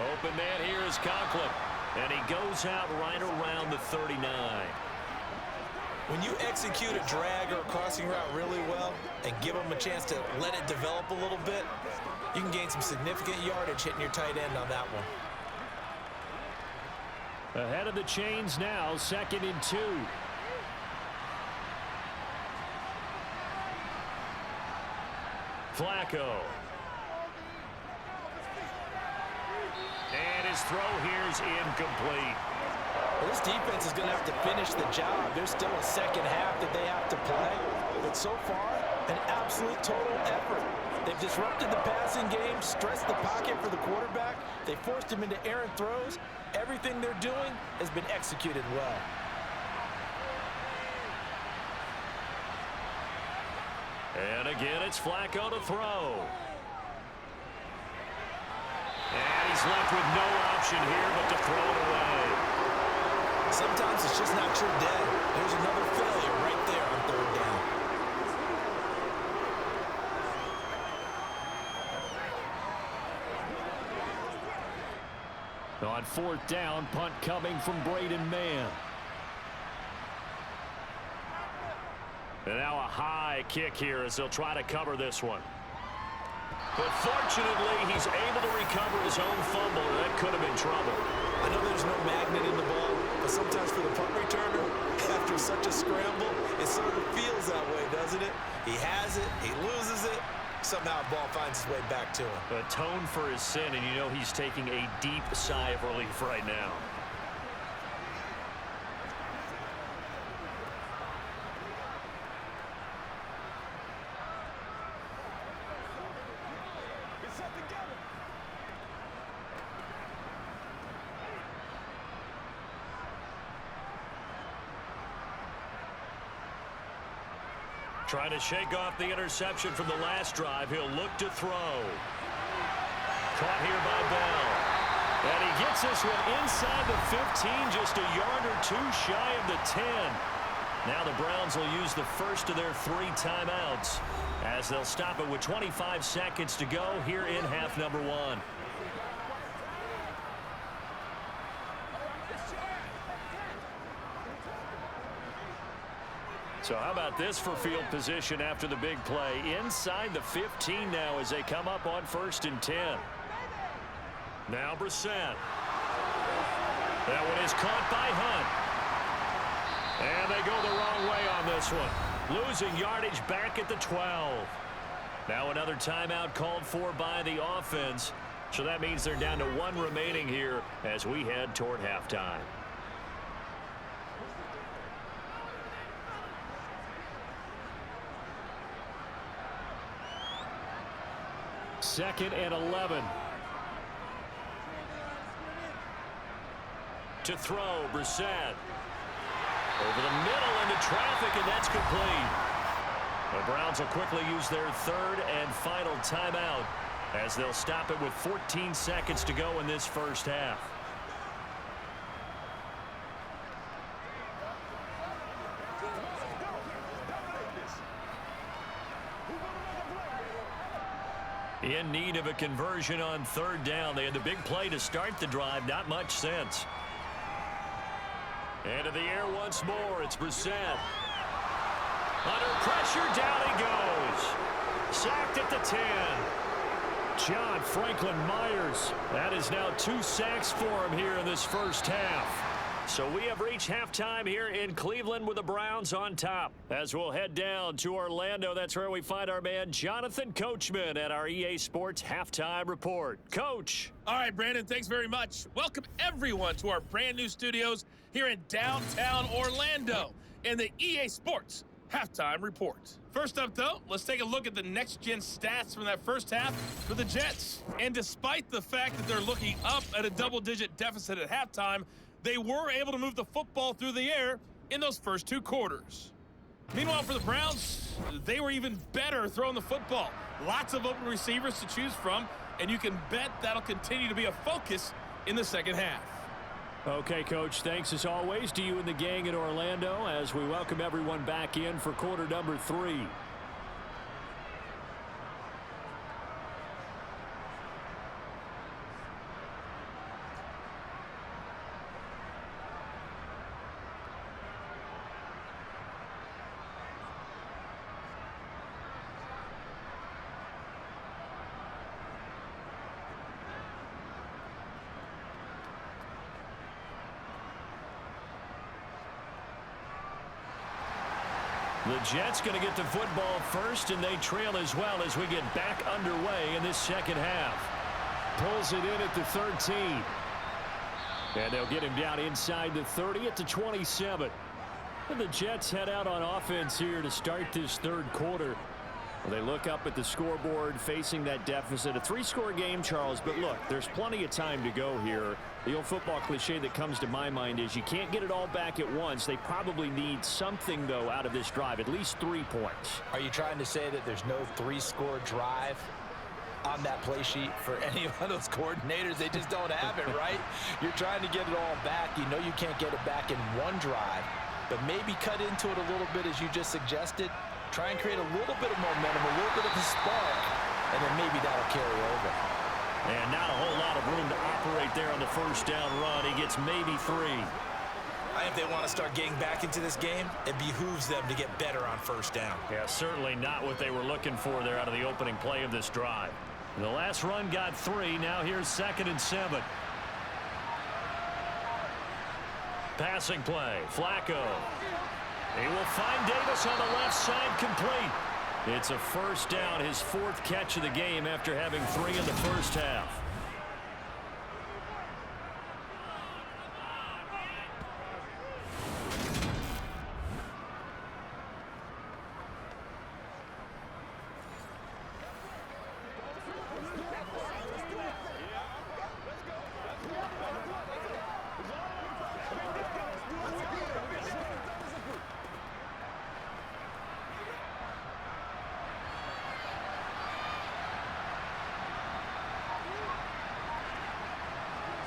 Open man here is Conklin, and he goes out right around the 39. When you execute a drag or a crossing route really well and give them a chance to let it develop a little bit, you can gain some significant yardage hitting your tight end on that one. Ahead of the chains now, 2nd and 2. Flacco. And his throw here is incomplete. Well, this defense is going to have to finish the job. There's still a second half that they have to play. But so far, an absolute total effort. They've disrupted the passing game, stressed the pocket for the quarterback. They forced him into errant throws. Everything they're doing has been executed well. And again, it's Flacco to throw. And he's left with no option here but to throw it away. Sometimes it's just not your day. There's another failure right there on 3rd down. On 4th down, punt coming from Braden Mann. And now a high kick here as they'll try to cover this one. But fortunately, he's able to recover his own fumble. That could have been trouble. I know there's no magnet in the ball, but sometimes for the punt returner, after such a scramble, it sort of feels that way, doesn't it? He has it, he loses it, somehow the ball finds its way back to him. Atone for his sin, and you know he's taking a deep sigh of relief right now. Trying to shake off the interception from the last drive. He'll look to throw. Caught here by Bell. And he gets this one inside the 15, just a yard or two shy of the 10. Now the Browns will use the first of their 3 timeouts as they'll stop it with 25 seconds to go here in half number 1. So how about this for field position after the big play? Inside the 15 now as they come up on 1st and 10. Now Brissett. That one is caught by Hunt. And they go the wrong way on this one. Losing yardage back at the 12. Now another timeout called for by the offense. So that means they're down to 1 remaining here as we head toward halftime. Second and 11. To throw, Brissett. Over the middle into traffic, and that's complete. The Browns will quickly use their 3rd and final timeout as they'll stop it with 14 seconds to go in this first half. In need of a conversion on 3rd down. They had the big play to start the drive. Not much sense. And in the air once more, it's Brissett. Under pressure, down he goes. Sacked at the 10. John Franklin Myers. That is now 2 sacks for him here in this first half. So we have reached halftime here in Cleveland with the Browns on top. As we'll head down to Orlando, that's where we find our man Jonathan Coachman at our EA Sports Halftime Report. Coach. All right, Brandon, thanks very much. Welcome everyone to our brand new studios here in downtown Orlando in the EA Sports Halftime Report. First up, though, let's take a look at the next-gen stats from that first half for the Jets. And despite the fact that they're looking up at a double-digit deficit at halftime, they were able to move the football through the air in those first 2 quarters. Meanwhile, for the Browns, they were even better throwing the football. Lots of open receivers to choose from, and you can bet that'll continue to be a focus in the second half. Okay, Coach, thanks as always to you and the gang in Orlando as we welcome everyone back in for quarter number 3. The Jets going to get the football first, and they trail as well as we get back underway in this second half. Pulls it in at the 13. And they'll get him down inside the 30 at the 27. And the Jets head out on offense here to start this 3rd quarter. They look up at the scoreboard facing that deficit. A 3-score game, Charles, but look, there's plenty of time to go here. The old football cliche that comes to my mind is you can't get it all back at once. They probably need something, though, out of this drive, at least 3 points. Are you trying to say that there's no 3-score drive on that play sheet for any of those coordinators? They just don't have it, right? You're trying to get it all back. You know you can't get it back in 1 drive, but maybe cut into it a little bit as you just suggested. Try and create a little bit of momentum, a little bit of a spark, and then maybe that'll carry over. And not a whole lot of room to operate there on the first down run. He gets maybe 3. I think if they want to start getting back into this game, it behooves them to get better on first down. Yeah, certainly not what they were looking for there out of the opening play of this drive. The last run got 3. Now here's 2nd and 7. Passing play. Flacco. He will find Davis on the left side, complete. It's a first down, his 4th catch of the game after having 3 in the first half.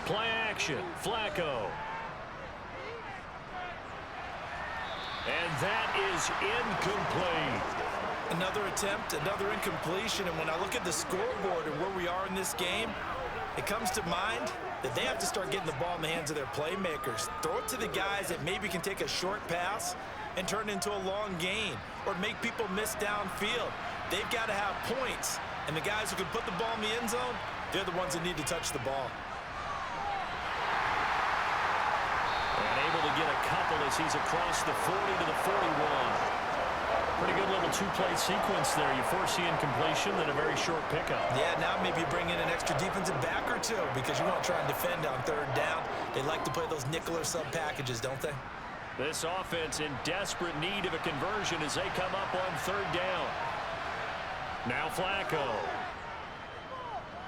Play action. Flacco. And that is incomplete. Another attempt, another incompletion, and when I look at the scoreboard and where we are in this game, it comes to mind that they have to start getting the ball in the hands of their playmakers. Throw it to the guys that maybe can take a short pass and turn it into a long gain or make people miss downfield. They've got to have points, and the guys who can put the ball in the end zone, they're the ones that need to touch the ball. And able to get a couple as he's across the 40 to the 41. Pretty good little two-play sequence there. You force the incompletion, then a very short pickup. Yeah, now maybe you bring in an extra defensive back or two because you want to try and defend on third down. They like to play those nickel or sub packages, don't they? This offense in desperate need of a conversion as they come up on third down. Now Flacco.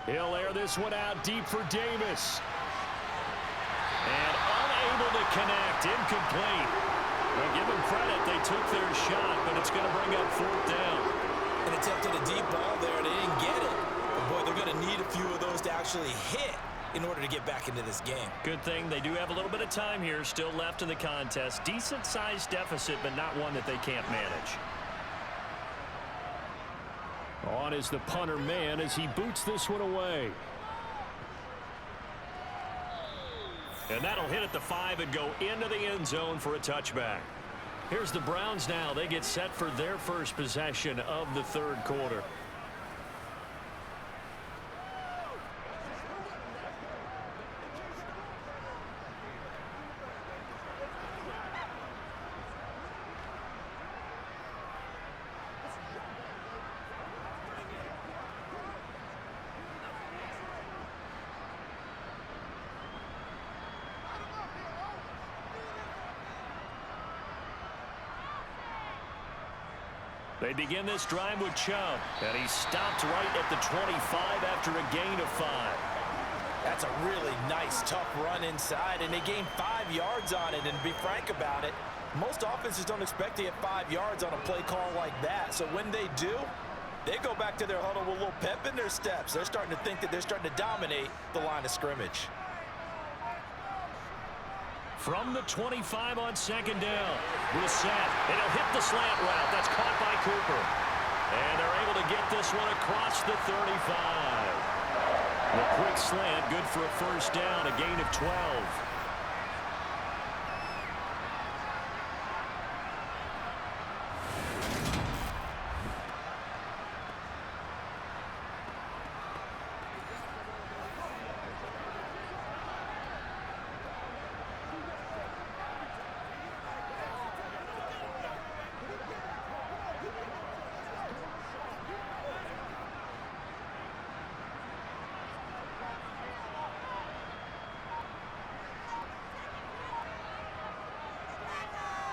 He'll air this one out deep for Davis. And unable to connect. Incomplete. Well, give them credit. They took their shot, but it's going to bring up fourth down. An attempt at a deep ball there. They didn't get it. But, boy, they're going to need a few of those to actually hit in order to get back into this game. Good thing they do have a little bit of time here still left in the contest. Decent-sized deficit, but not one that they can't manage. On is the punter man as he boots this one away. And that'll hit at the 5 and go into the end zone for a touchback. Here's the Browns now. They get set for their first possession of the third quarter. They begin this drive with Chubb, and he stopped right at the 25 after a gain of 5. That's a really nice, tough run inside, and they gained 5 yards on it. And to be frank about it, most offenses don't expect to get 5 yards on a play call like that. So when they do, they go back to their huddle with a little pep in their steps. They're starting to think that they're starting to dominate the line of scrimmage. From the 25 on second down, Brissett, and he'll hit the slant route. That's caught by Cooper. And they're able to get this one across the 35. The quick slant, good for a first down, a gain of 12.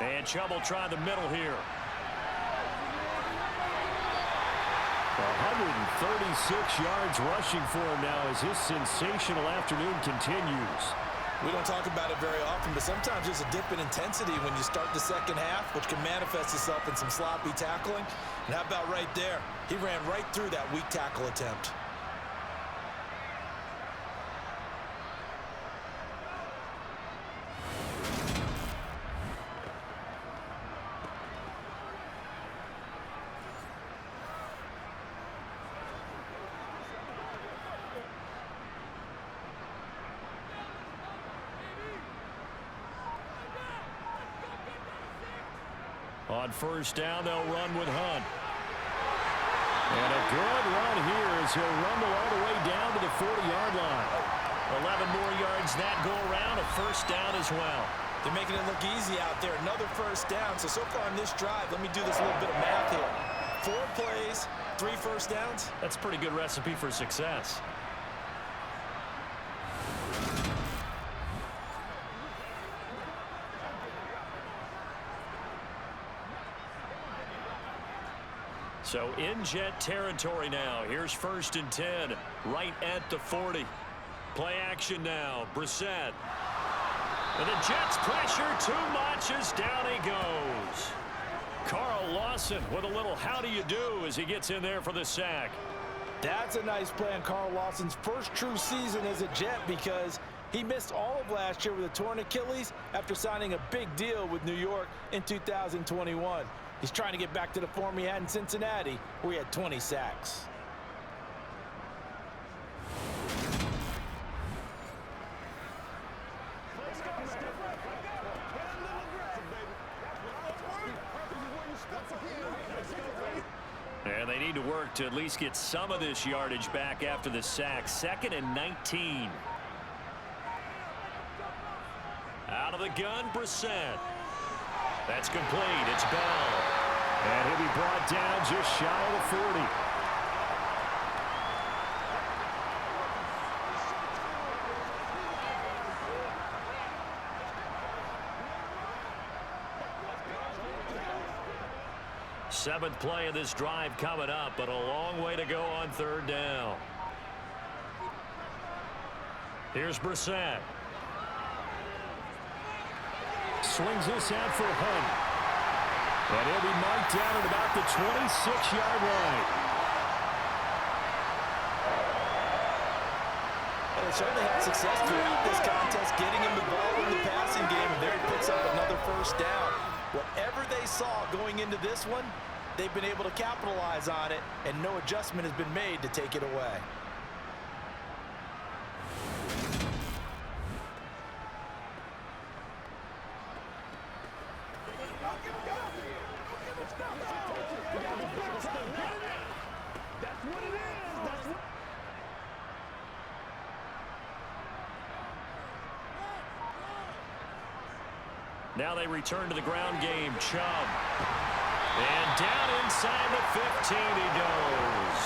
And Chubb will try the middle here. 136 yards rushing for him now as his sensational afternoon continues. We don't talk about it very often, but sometimes there's a dip in intensity when you start the second half, which can manifest itself in some sloppy tackling. And how about right there? He ran right through that weak tackle attempt. On first down, they'll run with Hunt. And a good run here as he'll rumble all the way down to the 40-yard line. 11 more yards that go around, a first down as well. They're making it look easy out there. Another first down. So far in this drive, let me do this little bit of math here. 4 plays, 3 first downs. That's a pretty good recipe for success. So in Jet territory now. Here's 1st and 10, right at the 40. Play action now. Brissett. And the Jets pressure too much as down he goes. Carl Lawson with a little how do you do as he gets in there for the sack. That's a nice play on Carl Lawson's first true season as a Jet because He missed all of last year with a torn Achilles after signing a big deal with New York in 2021. He's trying to get back to the form he had in Cincinnati, where he had 20 sacks. And they need to work to at least get some of this yardage back after the sack. 2nd and 19. Out of the gun, Brissett. That's complete. It's Bell. And he'll be brought down just shy of the 40. Seventh play of this drive coming up, but a long way to go on 3rd down. Here's Brissett. Swings this out for Hunt. And he'll be marked down at about the 26-yard line. Well, they certainly had success throughout this contest, getting him the ball in the passing game, and there he picks up another 1st down. Whatever they saw going into this one, they've been able to capitalize on it, and no adjustment has been made to take it away. Now they return to the ground game. Chubb. And down inside the 15 he goes.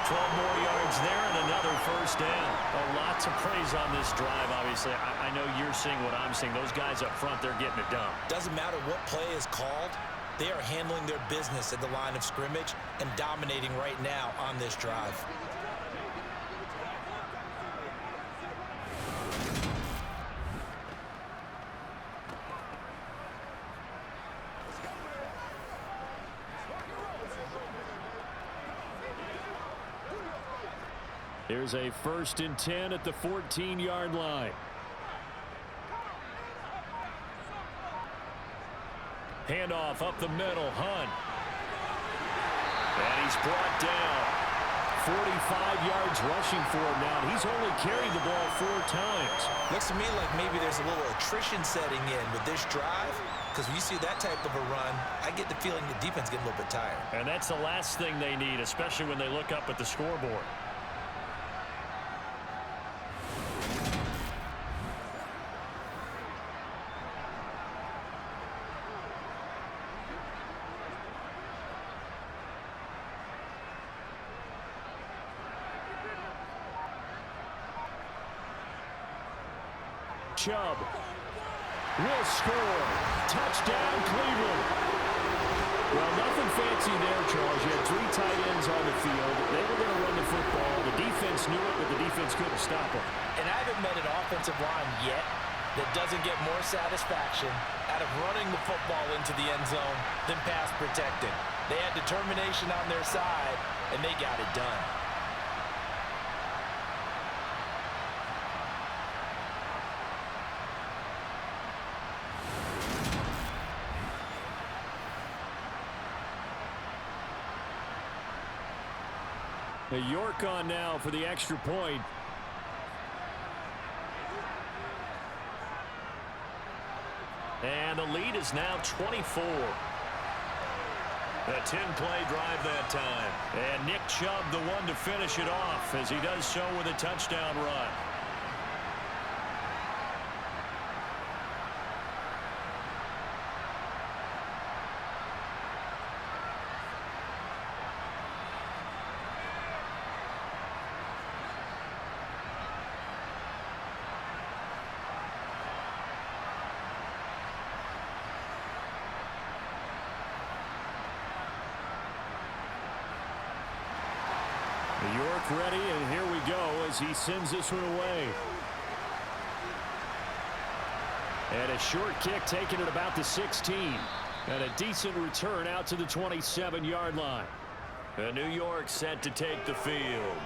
12 more yards there and another 1st down. Oh, lots of praise on this drive, obviously. I know you're seeing what I'm seeing. Those guys up front, they're getting it done. Doesn't matter what play is called. They are handling their business at the line of scrimmage and dominating right now on this drive. Here's a 1st and 10 at the 14-yard line. Handoff up the middle. Hunt. And he's brought down. 45 yards rushing for him now. And he's only carried the ball 4 times. Looks to me like maybe there's a little attrition setting in with this drive, because when you see that type of a run, I get the feeling the defense getting a little bit tired. And that's the last thing they need, especially when they look up at the scoreboard. Chubb will score. Touchdown, Cleveland. Well, nothing fancy there, Charles. You had 3 tight ends on the field. They were going to run the football. The defense knew it, but the defense couldn't stop them. And I haven't met an offensive line yet that doesn't get more satisfaction out of running the football into the end zone than pass protecting. They had determination on their side, and they got it done. York on now for the extra point. And the lead is now 24. A 10-play drive that time. And Nick Chubb the one to finish it off as he does so with a touchdown run. York ready, and here we go as he sends this one away. And a short kick taken at about the 16. And a decent return out to the 27-yard line. And New York set to take the field.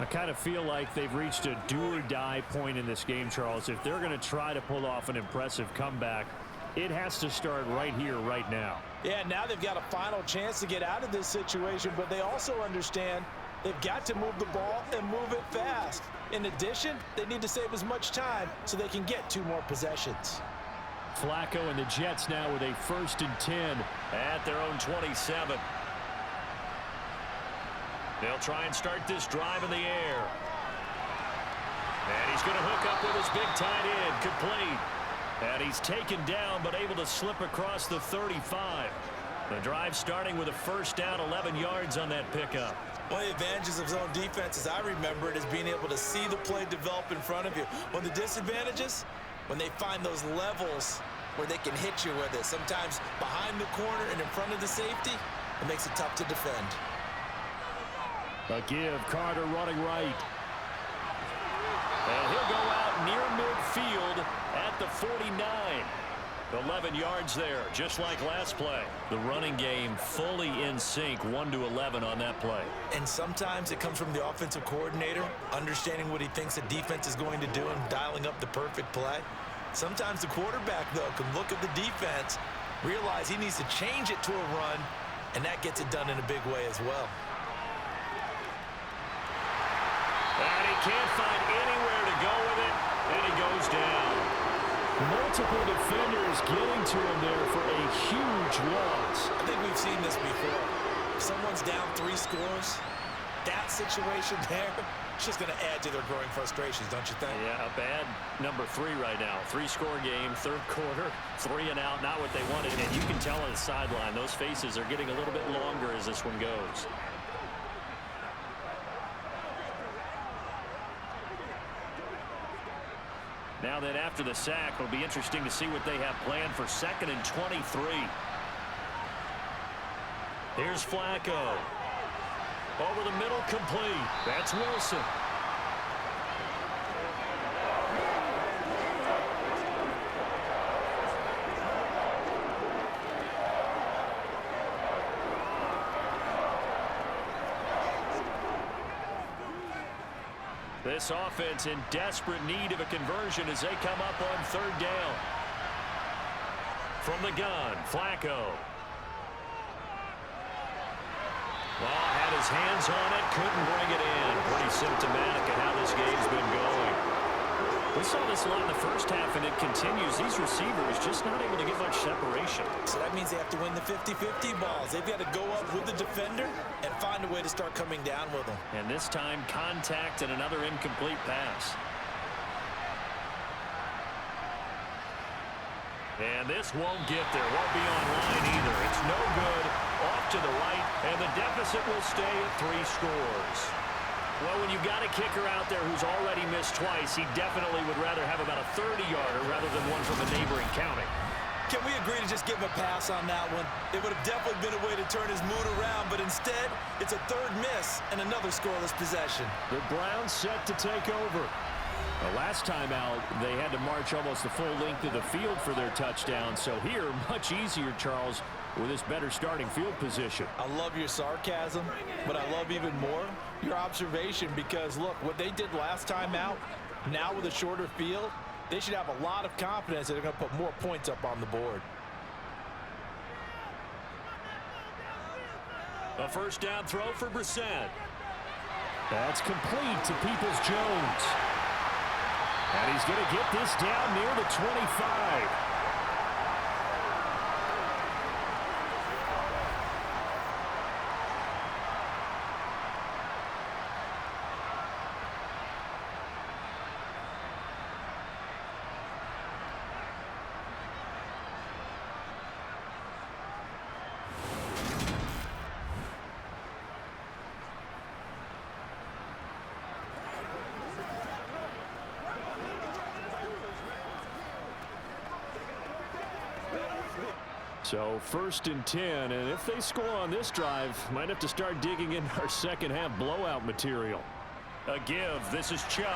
I kind of feel like they've reached a do-or-die point in this game, Charles. If they're going to try to pull off an impressive comeback, it has to start right here, right now. Yeah, now they've got a final chance to get out of this situation, but they also understand they've got to move the ball and move it fast. In addition, they need to save as much time so they can get 2 more possessions. Flacco and the Jets now with a 1st and 10 at their own 27. They'll try and start this drive in the air. And he's going to hook up with his big tight end, complete. And he's taken down, but able to slip across the 35. The drive starting with a 1st down, 11 yards on that pickup. One of the advantages of zone defense, as I remember it, is being able to see the play develop in front of you. One of the disadvantages, when they find those levels where they can hit you with it, sometimes behind the corner and in front of the safety, it makes it tough to defend. A give, Carter running right. And he'll go out near midfield at the 49. 11 yards there, just like last play. The running game fully in sync, 1-11 on that play. And sometimes it comes from the offensive coordinator, understanding what he thinks the defense is going to do and dialing up the perfect play. Sometimes the quarterback, though, can look at the defense, realize he needs to change it to a run, and that gets it done in a big way as well. And he can't find anywhere to go with it, and he goes down. Multiple defenders getting to him there for a huge loss. I think we've seen this before. If someone's down 3 scores, that situation there, it's just going to add to their growing frustrations, don't you think? Yeah, a bad number 3 right now. 3-score game, 3rd quarter, 3 and out, not what they wanted. And you can tell on the sideline, those faces are getting a little bit longer as this one goes. Now then, after the sack, it'll be interesting to see what they have planned for 2nd and 23. Here's Flacco. Over the middle, complete. That's Wilson. This offense in desperate need of a conversion as they come up on 3rd down. From the gun, Flacco. Well, had his hands on it, couldn't bring it in. Pretty symptomatic of how this game's been going. We saw this a lot in the first half, and it continues. These receivers just not able to get much separation. So that means they have to win the 50-50 balls. They've got to go up with the defender and find a way to start coming down with them. And this time, contact and another incomplete pass. And this won't get there. Won't be online either. It's no good. Off to the right, and the deficit will stay at 3 scores. Well, when you've got a kicker out there who's already missed twice, he definitely would rather have about a 30-yarder rather than one from a neighboring county. Can we agree to just give him a pass on that one? It would have definitely been a way to turn his mood around, but instead, it's a 3rd miss and another scoreless possession. The Browns set to take over. The last time out, they had to march almost the full length of the field for their touchdown. So here, much easier, Charles, with this better starting field position. I love your sarcasm, but I love even more your observation because, look, what they did last time out, now with a shorter field, they should have a lot of confidence that they're going to put more points up on the board. A 1st down throw for Brissett. That's complete to Peoples-Jones. And he's going to get this down near the 25. So 1st and 10, and if they score on this drive, might have to start digging into our second half blowout material. A give. This is Chubb,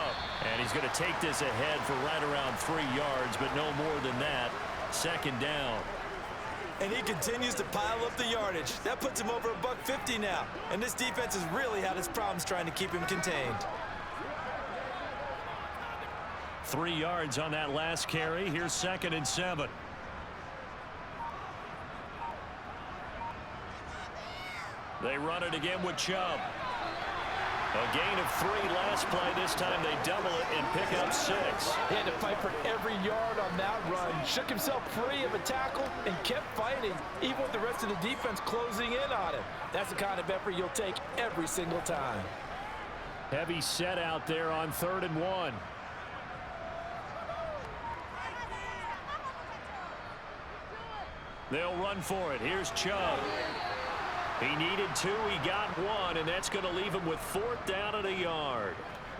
and he's going to take this ahead for right around 3 yards, but no more than that. 2nd down. And he continues to pile up the yardage. That puts him over $150 now. And this defense has really had its problems trying to keep him contained. 3 yards on that last carry. Here's 2nd and 7. They run it again with Chubb. A gain of 3 last play. This time they double it and pick up 6. He had to fight for every yard on that run. Shook himself free of a tackle and kept fighting, even with the rest of the defense closing in on him. That's the kind of effort you'll take every single time. Heavy set out there on 3rd and 1. They'll run for it. Here's Chubb. He needed 2. He got 1, and that's going to leave him with 4th down and a yard.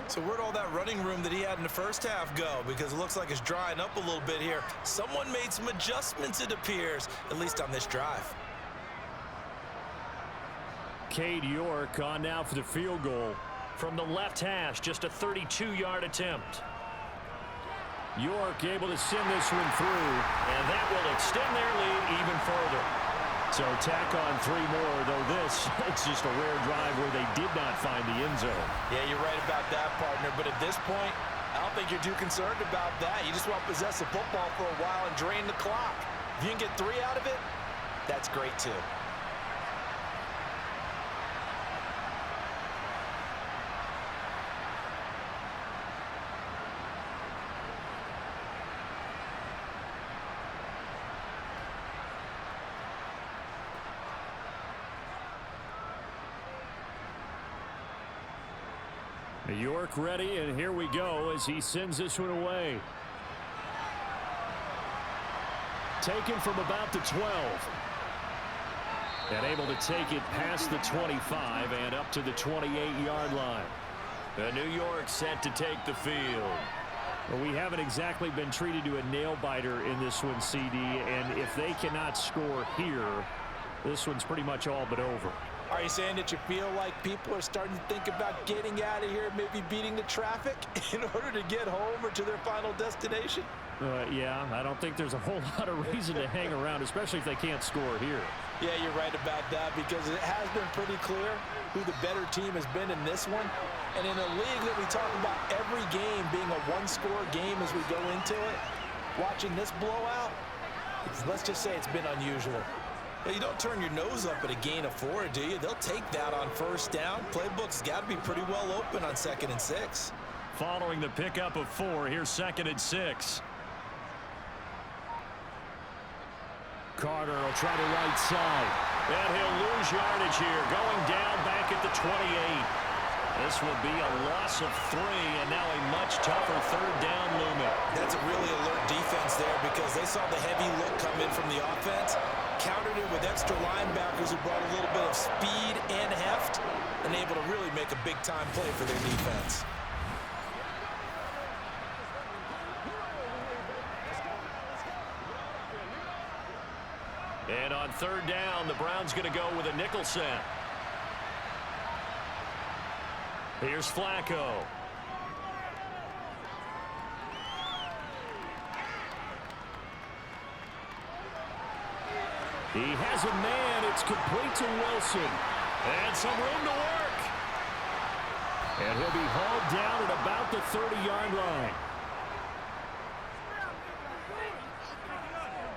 So where'd all that running room that he had in the first half go? Because it looks like it's drying up a little bit here. Someone made some adjustments, it appears, at least on this drive. Cade York on now for the field goal from the left hash. Just a 32-yard attempt. York able to send this one through, and that will extend their lead even further. So tack on 3 more, though this, it's just a rare drive where they did not find the end zone. Yeah, you're right about that, partner. But at this point, I don't think you're too concerned about that. You just want to possess the football for a while and drain the clock. If you can get 3 out of it, that's great, too. York ready, and here we go as he sends this one away. Taken from about the 12. And able to take it past the 25 and up to the 28-yard line. The New York set to take the field. Well, we haven't exactly been treated to a nail-biter in this one, CD, and if they cannot score here, this one's pretty much all but over. Are you saying that you feel like people are starting to think about getting out of here, maybe beating the traffic in order to get home or to their final destination? Yeah, I don't think there's a whole lot of reason to hang around, especially if they can't score here. Yeah, you're right about that, because it has been pretty clear who the better team has been in this one. And in a league that we talk about every game being a one-score game as we go into it, watching this blowout, let's just say it's been unusual. Well, you don't turn your nose up at a gain of 4, do you? They'll take that on first down. Playbook's got to be pretty well open on 2nd and 6. Following the pickup of 4, here's 2nd and 6. Carter will try the right side. And he'll lose yardage here. Going down back at the 28. This will be a loss of 3, and now a much tougher 3rd down looming. That's a really alert defense there, because they saw the heavy look come in from the offense, countered it with extra linebackers who brought a little bit of speed and heft, and able to really make a big-time play for their defense. And on 3rd down, the Browns going to go with a nickel set. Here's Flacco. He has a man. It's complete to Wilson. And some room to work. And he'll be hauled down at about the 30-yard line.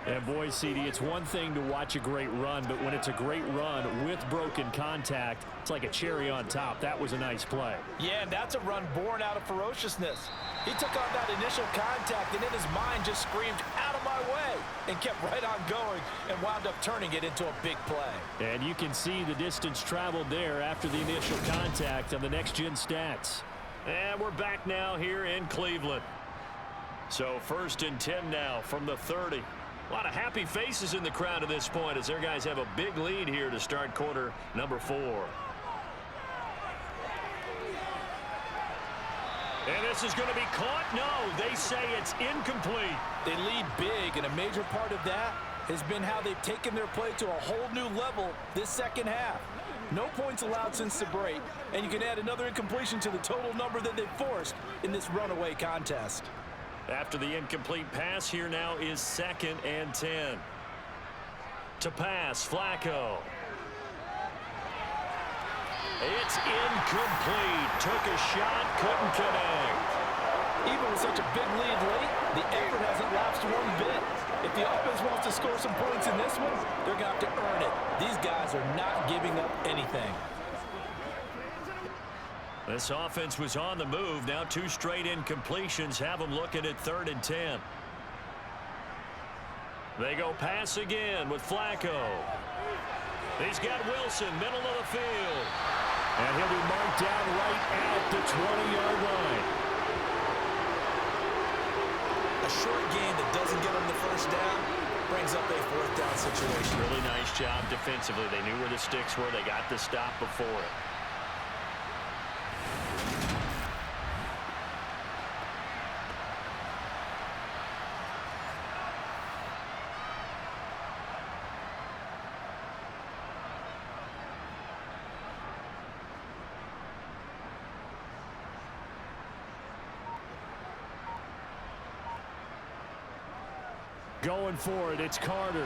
And boy, CD, it's one thing to watch a great run, but when it's a great run with broken contact, it's like a cherry on top. That was a nice play. Yeah, and that's a run born out of ferociousness. He took on that initial contact, and in his mind just screamed, "Out of my way," and kept right on going and wound up turning it into a big play. And you can see the distance traveled there after the initial contact on the next-gen stats. And we're back now here in Cleveland. So 1st and 10 now from the 30. A lot of happy faces in the crowd at this point as their guys have a big lead here to start quarter number 4. And this is going to be caught. No, they say it's incomplete. They lead big, and a major part of that has been how they've taken their play to a whole new level this second half. No points allowed since the break, and you can add another incompletion to the total number that they've forced in this runaway contest. After the incomplete pass, here now is 2nd and 10. To pass, Flacco. It's incomplete. Took a shot, couldn't connect. Even with such a big lead late, the effort hasn't lapsed one bit. If the offense wants to score some points in this one, they're going to have to earn it. These guys are not giving up anything. This offense was on the move. Now 2 straight incompletions have them looking at 3rd and 10. They go pass again with Flacco. He's got Wilson, middle of the field. And he'll be marked down right at the 20-yard line. A short gain that doesn't get them the first down brings up a 4th down situation. Really nice job defensively. They knew where the sticks were. They got the stop before it. Going for it, it's Carter.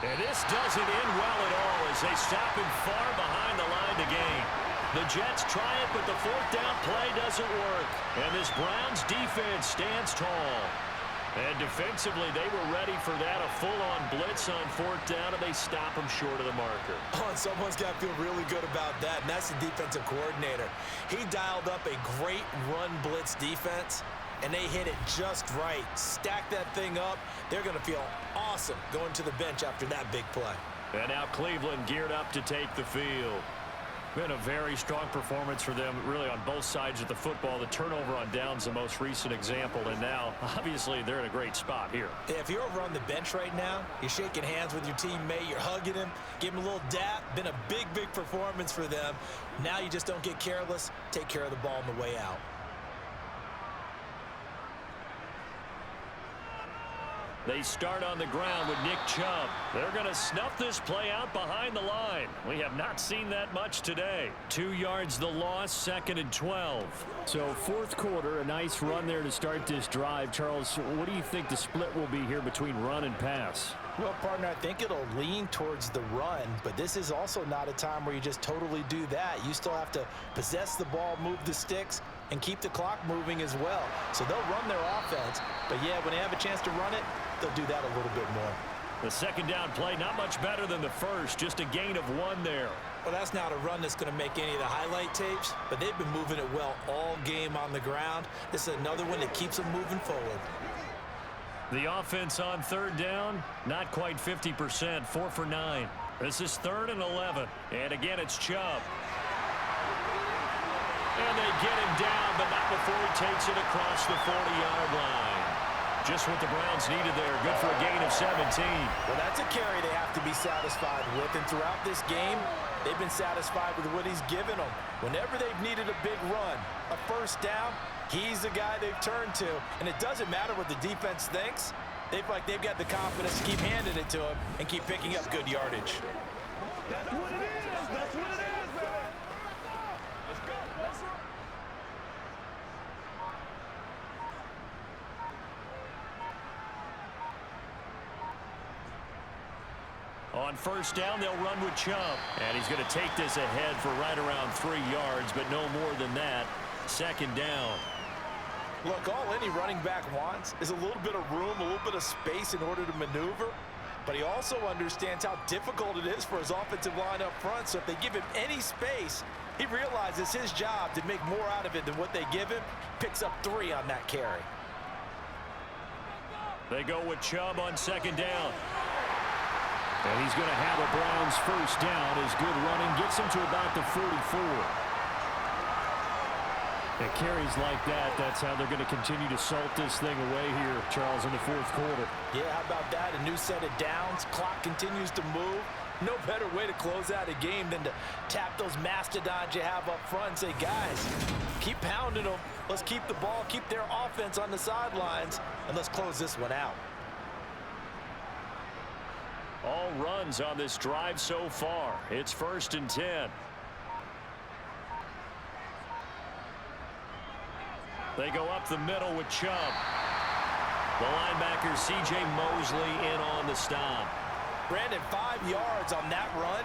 And this doesn't end well at all as they stop him far behind the line to gain. The Jets try it, but the 4th down play doesn't work. And this Browns defense stands tall. And defensively, they were ready for that, a full-on blitz on 4th down, and they stop him short of the marker. Oh, and someone's got to feel really good about that, and that's the defensive coordinator. He dialed up a great run blitz defense, and they hit it just right. Stack that thing up. They're going to feel awesome going to the bench after that big play. And now Cleveland geared up to take the field. Been a very strong performance for them, really, on both sides of the football. The turnover on downs, the most recent example, and now, obviously, they're in a great spot here. If you're over on the bench right now, you're shaking hands with your teammate, you're hugging him, give him a little dap. Been a big, big performance for them. Now you just don't get careless. Take care of the ball on the way out. They start on the ground with Nick Chubb. They're going to snuff this play out behind the line. We have not seen that much today. 2 yards the loss, 2nd and 12. So 4th quarter, a nice run there to start this drive. Charles, what do you think the split will be here between run and pass? Well, partner, I think it'll lean towards the run, but this is also not a time where you just totally do that. You still have to possess the ball, move the sticks, and keep the clock moving as well. So they'll run their offense, but yeah, when they have a chance to run it, they'll do that a little bit more. The 2nd down play, not much better than the first, just a gain of 1 there. Well, that's not a run that's going to make any of the highlight tapes, but they've been moving it well all game on the ground. This is another one that keeps them moving forward. The offense on 3rd down, not quite 50%, 4 for 9. This is 3rd and 11. And again, it's Chubb. And they get him down, but not before he takes it across the 40-yard line. Just what the Browns needed there. Good for a gain of 17. Well, that's a carry they have to be satisfied with. And throughout this game, they've been satisfied with what he's given them. Whenever they've needed a big run, a 1st down, he's the guy they've turned to. And it doesn't matter what the defense thinks. They feel like they've got the confidence to keep handing it to him and keep picking up good yardage. That's what it is. That's what it is, baby. Let's go. Let's go. On 1st down, they'll run with Chubb. And he's going to take this ahead for right around 3 yards, but no more than that. 2nd down. Look, all any running back wants is a little bit of room, a little bit of space in order to maneuver. But he also understands how difficult it is for his offensive line up front. So if they give him any space, he realizes his job to make more out of it than what they give him. Picks up 3 on that carry. They go with Chubb on 2nd down. And he's going to have a Browns 1st down. His good running gets him to about the 44. It carries like that. That's how they're going to continue to salt this thing away here, Charles, in the 4th quarter. Yeah, how about that? A new set of downs. Clock continues to move. No better way to close out a game than to tap those mastodons you have up front and say, guys, keep pounding them. Let's keep the ball, keep their offense on the sidelines, and let's close this one out. All runs on this drive so far. It's 1st and 10. They go up the middle with Chubb. The linebacker, C.J. Mosley, in on the stop. Brandon, 5 yards on that run.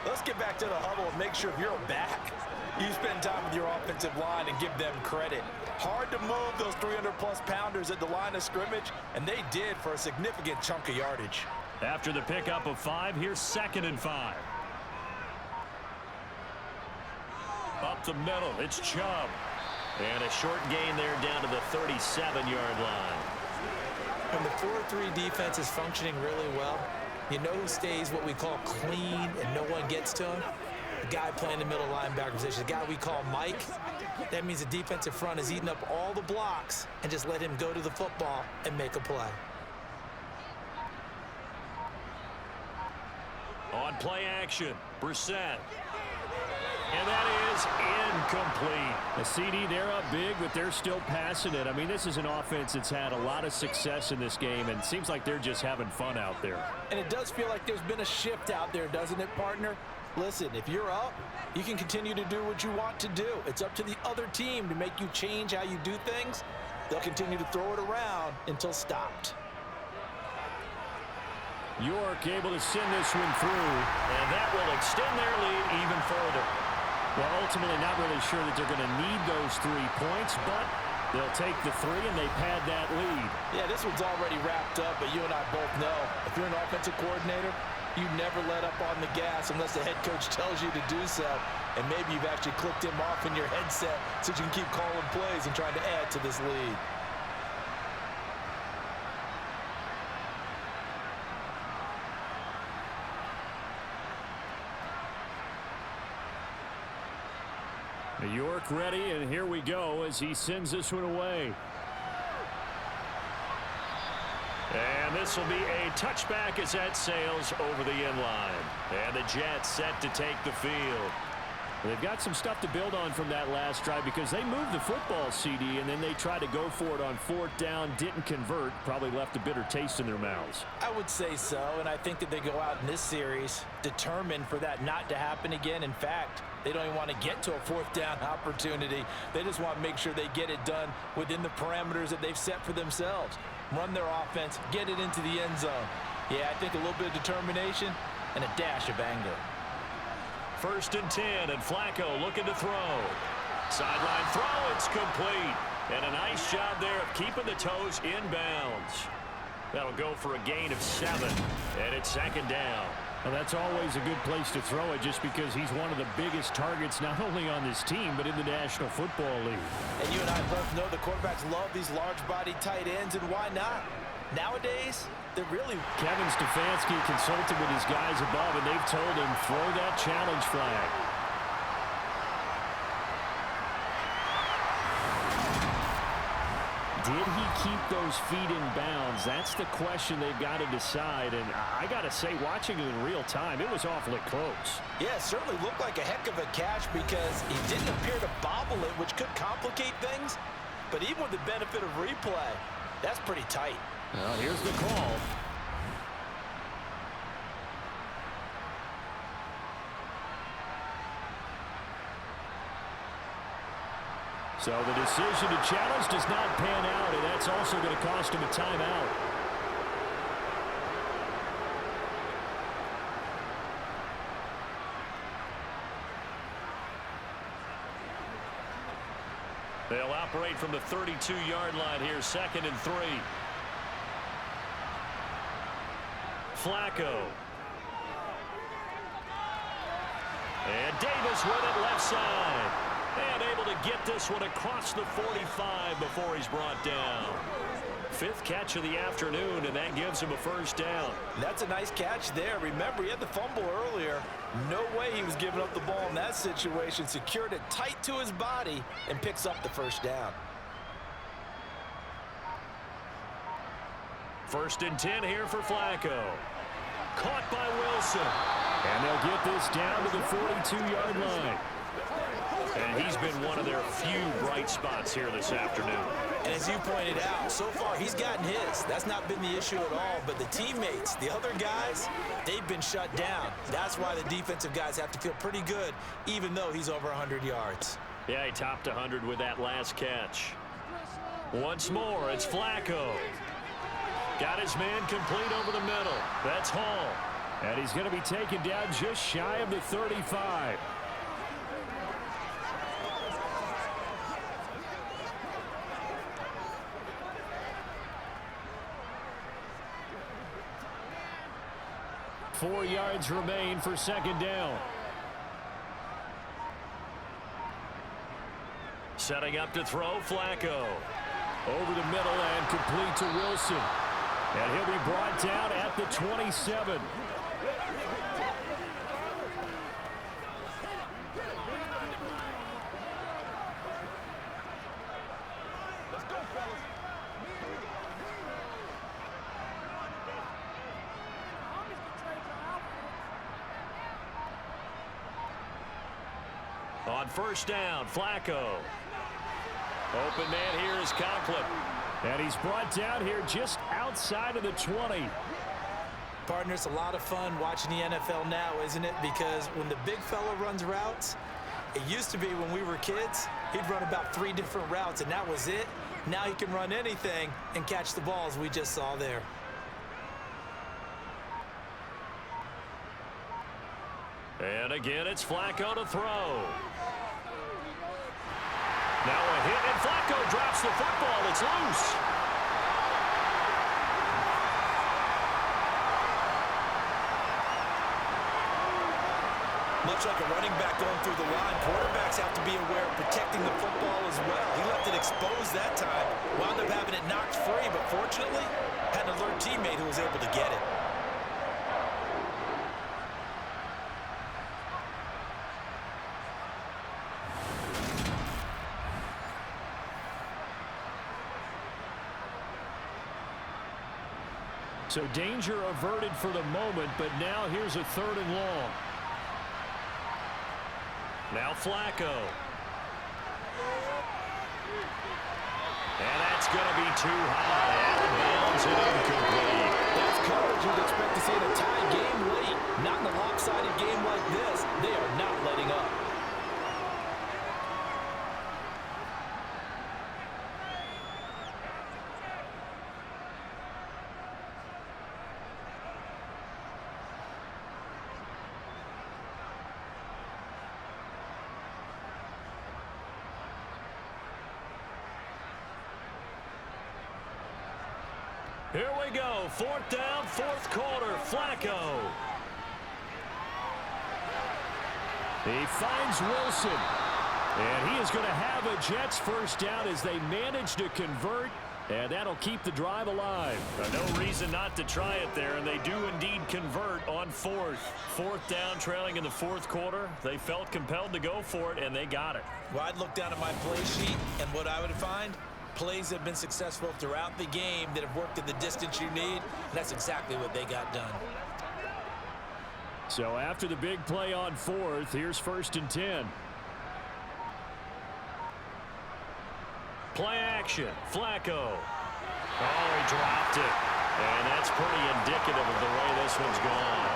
Let's get back to the huddle and make sure if you're back, you spend time with your offensive line and give them credit. Hard to move those 300-plus pounders at the line of scrimmage, and they did for a significant chunk of yardage. After the pickup of 5, here's 2nd and 5. Up the middle, it's Chubb. And a short gain there down to the 37-yard line. When the 4-3 defense is functioning really well, you know who stays what we call clean and no one gets to him? The guy playing the middle linebacker position, the guy we call Mike. That means the defensive front is eating up all the blocks and just let him go to the football and make a play. On play action, Brissett. And that is incomplete. The CD, they're up big, but they're still passing it. I mean, this is an offense that's had a lot of success in this game, and it seems like they're just having fun out there. And it does feel like there's been a shift out there, doesn't it, partner? Listen, if you're up, you can continue to do what you want to do. It's up to the other team to make you change how you do things. They'll continue to throw it around until stopped. York able to send this one through. And that will extend their lead even further. Well, ultimately not really sure that they're going to need those 3 points, but they'll take the 3 and they pad that lead. Yeah, this one's already wrapped up, but you and I both know if you're an offensive coordinator, you never let up on the gas unless the head coach tells you to do so. And maybe you've actually clicked him off in your headset so you can keep calling plays and trying to add to this lead. York ready, and here we go as he sends this one away. And this will be a touchback as that sails over the end line. And the Jets set to take the field. They've got some stuff to build on from that last drive because they moved the football, CD, and then they tried to go for it on 4th down, didn't convert, probably left a bitter taste in their mouths. I would say so, and I think that they go out in this series determined for that not to happen again. In fact, they don't even want to get to a 4th down opportunity. They just want to make sure they get it done within the parameters that they've set for themselves. Run their offense, get it into the end zone. Yeah, I think a little bit of determination and a dash of anger. 1st and 10, and Flacco looking to throw. Sideline throw, it's complete. And a nice job there of keeping the toes in bounds. That'll go for a gain of 7, and it's 2nd down. Well, that's always a good place to throw it just because he's one of the biggest targets not only on this team but in the National Football League. And you and I both know the quarterbacks love these large-body tight ends, and why not? Nowadays, they're really... Kevin Stefanski consulted with his guys above, and they've told him, throw that challenge flag. Did he keep those feet in bounds? That's the question they've got to decide. And I got to say, watching it in real time, it was awfully close. Yeah, it certainly looked like a heck of a catch because he didn't appear to bobble it, which could complicate things. But even with the benefit of replay, that's pretty tight. Well, here's the call. So the decision to challenge does not pan out, and that's also going to cost him a timeout. They'll operate from the 32-yard line here, 2nd and 3. Flacco. And Davis with it left side. And able to get this one across the 45 before he's brought down. 5th catch of the afternoon, and that gives him a 1st down. That's a nice catch there. Remember, he had the fumble earlier. No way he was giving up the ball in that situation. Secured it tight to his body and picks up the 1st down. 1st and 10 here for Flacco. Caught by Wilson. And they'll get this down to the 42-yard line. And he's been one of their few bright spots here this afternoon. And as you pointed out, so far he's gotten his. That's not been the issue at all. But the teammates, the other guys, they've been shut down. That's why the defensive guys have to feel pretty good, even though he's over 100 yards. Yeah, he topped 100 with that last catch. Once more, it's Flacco. Got his man complete over the middle. That's Hall. And he's going to be taken down just shy of the 35. Four yards remain for second down. Setting up to throw, Flacco. Over the middle and complete to Wilson. And he'll be brought down at the 27. On first down, Flacco. Open man here is Conklin. And he's brought down here just outside of the 20. Partner, it's a lot of fun watching the NFL now, isn't it? Because when the big fella runs routes, it used to be when we were kids, he'd run about 3 different routes, and that was it. Now he can run anything and catch the balls we just saw there. And again, it's Flacco to throw. Now a hit, and Flacco drops the football. It's loose. Much like a running back going through the line, quarterbacks have to be aware of protecting the football as well. He left it exposed that time, wound up having it knocked free, but fortunately, had an alert teammate who was able to get it. So danger averted for the moment, but now here's a 3rd and long. Now Flacco. And that's going to be too high. Out of bounds and incomplete. That's coverage you'd expect to see in a tie game late. Not in a lopsided game like this. They are not letting up. Here we go. 4th down, 4th quarter. Flacco. He finds Wilson. And he is going to have a Jets first down as they manage to convert. And that'll keep the drive alive. No reason not to try it there, and they do indeed convert on 4th. 4th down, trailing in the 4th quarter. They felt compelled to go for it, and they got it. Well, I'd look down at my play sheet, and what I would find, plays have been successful throughout the game that have worked at the distance you need, and that's exactly what they got done. So after the big play on 4th, here's 1st and 10. Play action. Flacco. Oh, he dropped it. And that's pretty indicative of the way this one's gone.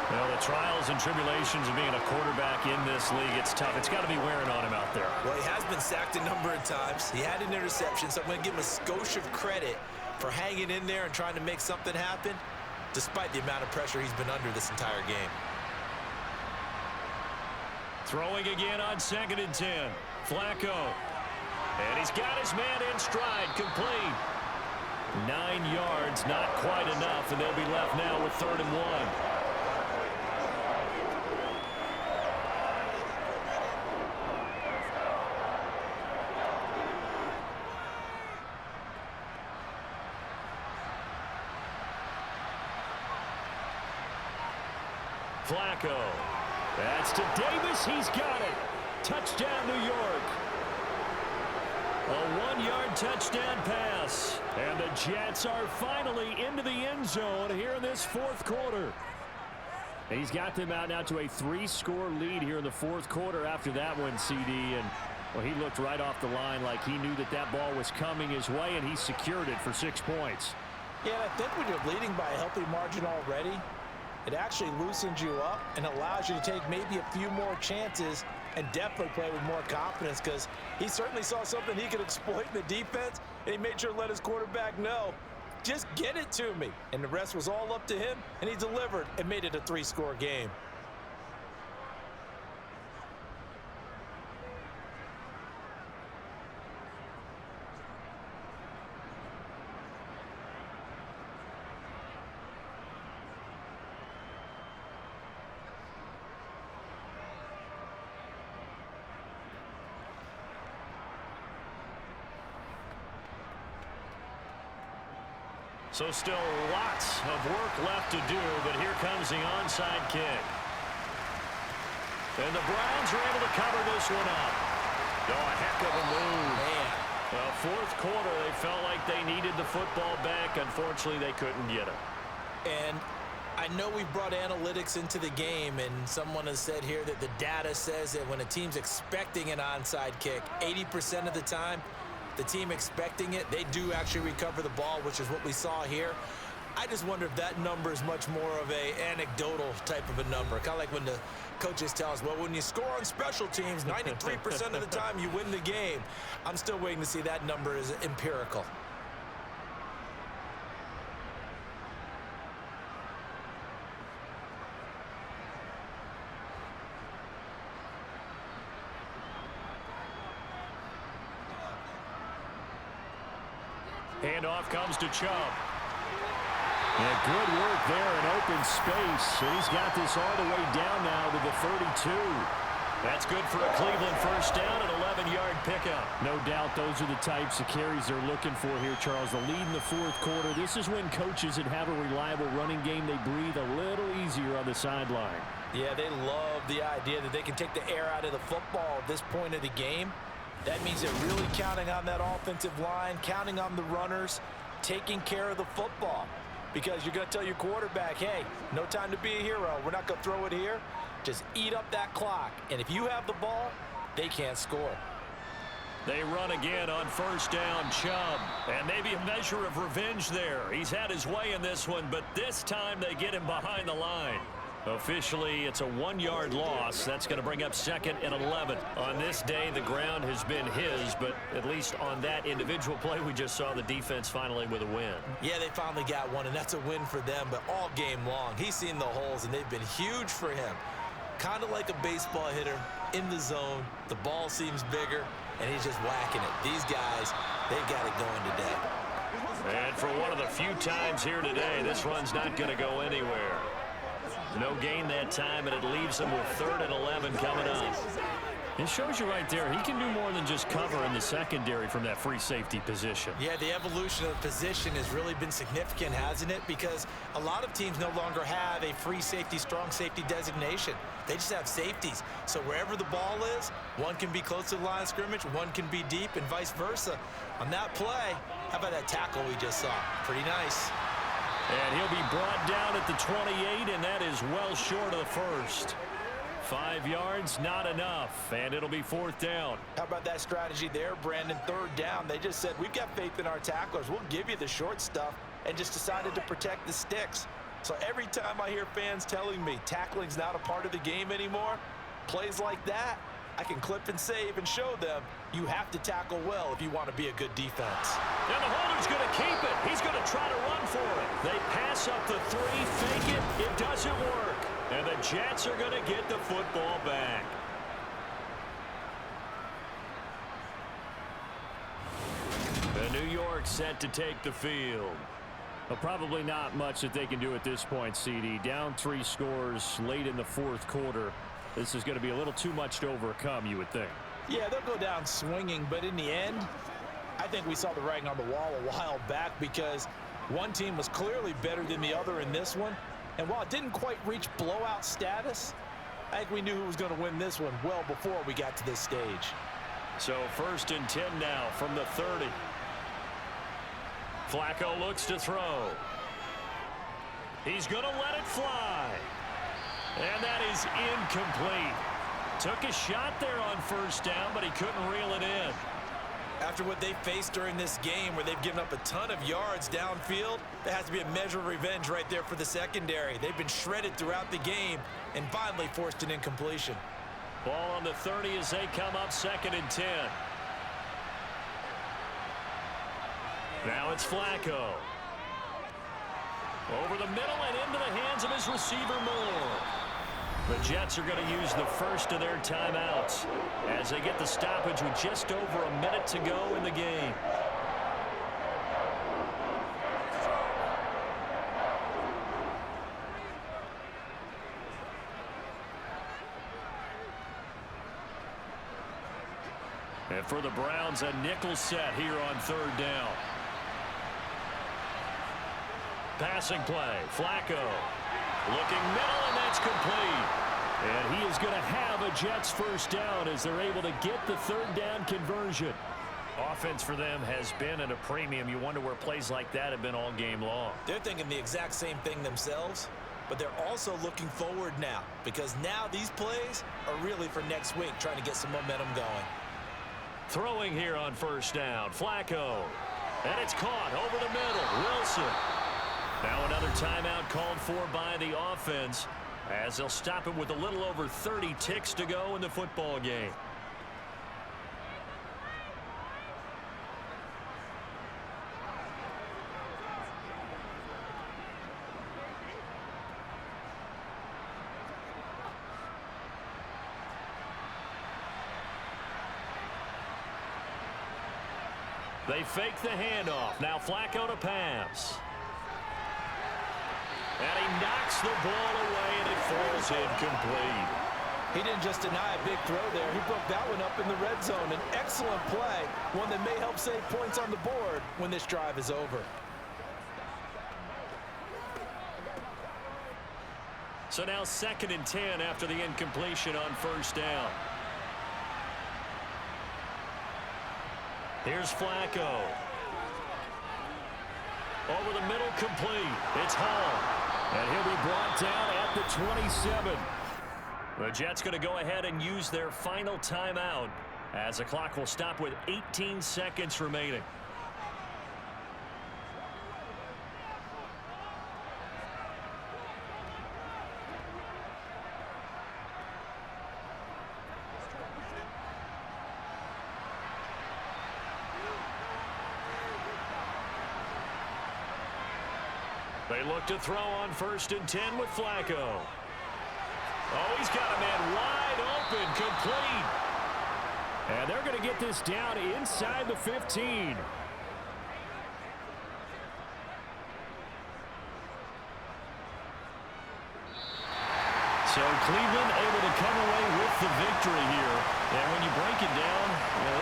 Well, the trials and tribulations of being a quarterback in this league, it's tough. It's got to be wearing on him out there. Well, he has been sacked a number of times. He had an interception, so I'm going to give him a skosh of credit for hanging in there and trying to make something happen, despite the amount of pressure he's been under this entire game. Throwing again on 2nd and 10. Flacco. And he's got his man in stride, complete. 9 yards, not quite enough, and they'll be left now with 3rd and 1. Flacco. That's to Davis. He's got it. Touchdown, New York. A 1-yard touchdown pass. And the Jets are finally into the end zone here in this 4th quarter. He's got them out now to a 3-score lead here in the 4th quarter after that one, CD. And, well, he looked right off the line like he knew that that ball was coming his way, and he secured it for 6 points. Yeah, and I think when you're leading by a healthy margin already, it actually loosens you up and allows you to take maybe a few more chances and definitely play with more confidence, because he certainly saw something he could exploit in the defense, and he made sure to let his quarterback know, just get it to me. And the rest was all up to him, and he delivered and made it a 3-score game. So still lots of work left to do, but here comes the onside kick. And the Browns are able to cover this one up. Oh, a heck of a move. Man. Well, fourth quarter, they felt like they needed the football back. Unfortunately, they couldn't get it. And I know we brought analytics into the game, and someone has said here that the data says that when a team's expecting an onside kick, 80% of the time, the team expecting it, they do actually recover the ball, which is what we saw here. I just wonder if that number is much more of a anecdotal type of a number. Kind of like when the coaches tell us, well, when you score on special teams, 93% of the time you win the game. I'm still waiting to see that number is empirical. Handoff comes to Chubb. Yeah, good work there in open space. And he's got this all the way down now to the 32. That's good for a Cleveland first down, an 11-yard pickup. No doubt those are the types of carries they're looking for here, Charles. The lead in the fourth quarter. This is when coaches that have a reliable running game, they breathe a little easier on the sideline. Yeah, they love the idea that they can take the air out of the football at this point of the game. That means they're really counting on that offensive line, counting on the runners, taking care of the football. Because you're going to tell your quarterback, hey, no time to be a hero. We're not going to throw it here. Just eat up that clock. And if you have the ball, they can't score. They run again on first down, Chubb. And maybe a measure of revenge there. He's had his way in this one, but this time they get him behind the line. Officially, it's a 1-yard loss. That's going to bring up 2nd and 11. On this day, the ground has been his, but at least on that individual play, we just saw the defense finally with a win. Yeah, they finally got one, and that's a win for them, but all game long, he's seen the holes, and they've been huge for him. Kind of like a baseball hitter in the zone. The ball seems bigger, and he's just whacking it. These guys, they've got it going today. And for one of the few times here today, this run's not going to go anywhere. No gain that time, and it leaves them with 3rd and 11 coming up. It shows you right there, he can do more than just cover in the secondary from that free safety position. Yeah, the evolution of the position has really been significant, hasn't it? Because a lot of teams no longer have a free safety, strong safety designation. They just have safeties. So wherever the ball is, one can be close to the line of scrimmage, one can be deep, and vice versa. On that play, how about that tackle we just saw? Pretty nice. And he'll be brought down at the 28, and that is well short of the first. 5 yards, not enough, and it'll be 4th down. How about that strategy there, Brandon? 3rd down. They just said, we've got faith in our tacklers. We'll give you the short stuff, and just decided to protect the sticks. So every time I hear fans telling me tackling's not a part of the game anymore, plays like that, I can clip and save and show them you have to tackle well if you want to be a good defense. And the holder's going to keep it. He's going to try to run for it. They pass up the 3, fake it. It doesn't work. And the Jets are going to get the football back. The New York set to take the field. Well, probably not much that they can do at this point, CD. Down 3 scores late in the fourth quarter. This is going to be a little too much to overcome, you would think. Yeah, they'll go down swinging, but in the end, I think we saw the writing on the wall a while back because one team was clearly better than the other in this one. And while it didn't quite reach blowout status, I think we knew who was going to win this one well before we got to this stage. So 1st and 10 now from the 30. Flacco looks to throw. He's going to let it fly. And that is incomplete. Took a shot there on 1st down, but he couldn't reel it in. After what they faced during this game where they've given up a ton of yards downfield, there has to be a measure of revenge right there for the secondary. They've been shredded throughout the game and finally forced an incompletion. Ball on the 30 as they come up 2nd and 10. Now it's Flacco. Over the middle and into the hands of his receiver, Moore. The Jets are going to use the first of their timeouts as they get the stoppage with just over a minute to go in the game. And for the Browns, a nickel set here on third down. Passing play, Flacco. Looking middle, and that's complete. And he is going to have a Jets first down as they're able to get the third down conversion. Offense for them has been at a premium. You wonder where plays like that have been all game long. They're thinking the exact same thing themselves, but they're also looking forward now because now these plays are really for next week, trying to get some momentum going. Throwing here on first down, Flacco. And it's caught over the middle, Wilson. Now another timeout called for by the offense as they'll stop it with a little over 30 ticks to go in the football game. They fake the handoff. Now Flacco to pass. And he knocks the ball away, and it falls incomplete. He didn't just deny a big throw there. He broke that one up in the red zone. An excellent play, one that may help save points on the board when this drive is over. So now 2nd and 10 after the incompletion on first down. Here's Flacco. Over the middle, complete. It's Hall. And he'll be brought down at the 27. The Jets going to go ahead and use their final timeout as the clock will stop with 18 seconds remaining. They look to throw on 1st and 10 with Flacco. Oh, he's got a man wide open, complete. And they're going to get this down inside the 15. So Cleveland able to come away with the victory here. And when you break it down,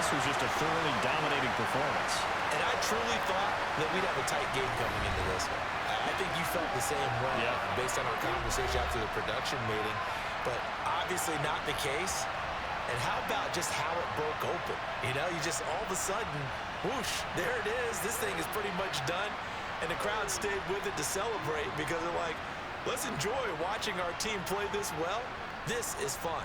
this was just a thoroughly dominating performance. And I truly thought that we'd have a tight game coming into this one. I think you felt the same way based on our conversation after the production meeting, but obviously not the case. And how about just how it broke open? You know, you just all of a sudden, whoosh, there it is. This thing is pretty much done. And the crowd stayed with it to celebrate because they're like, let's enjoy watching our team play this well. This is fun.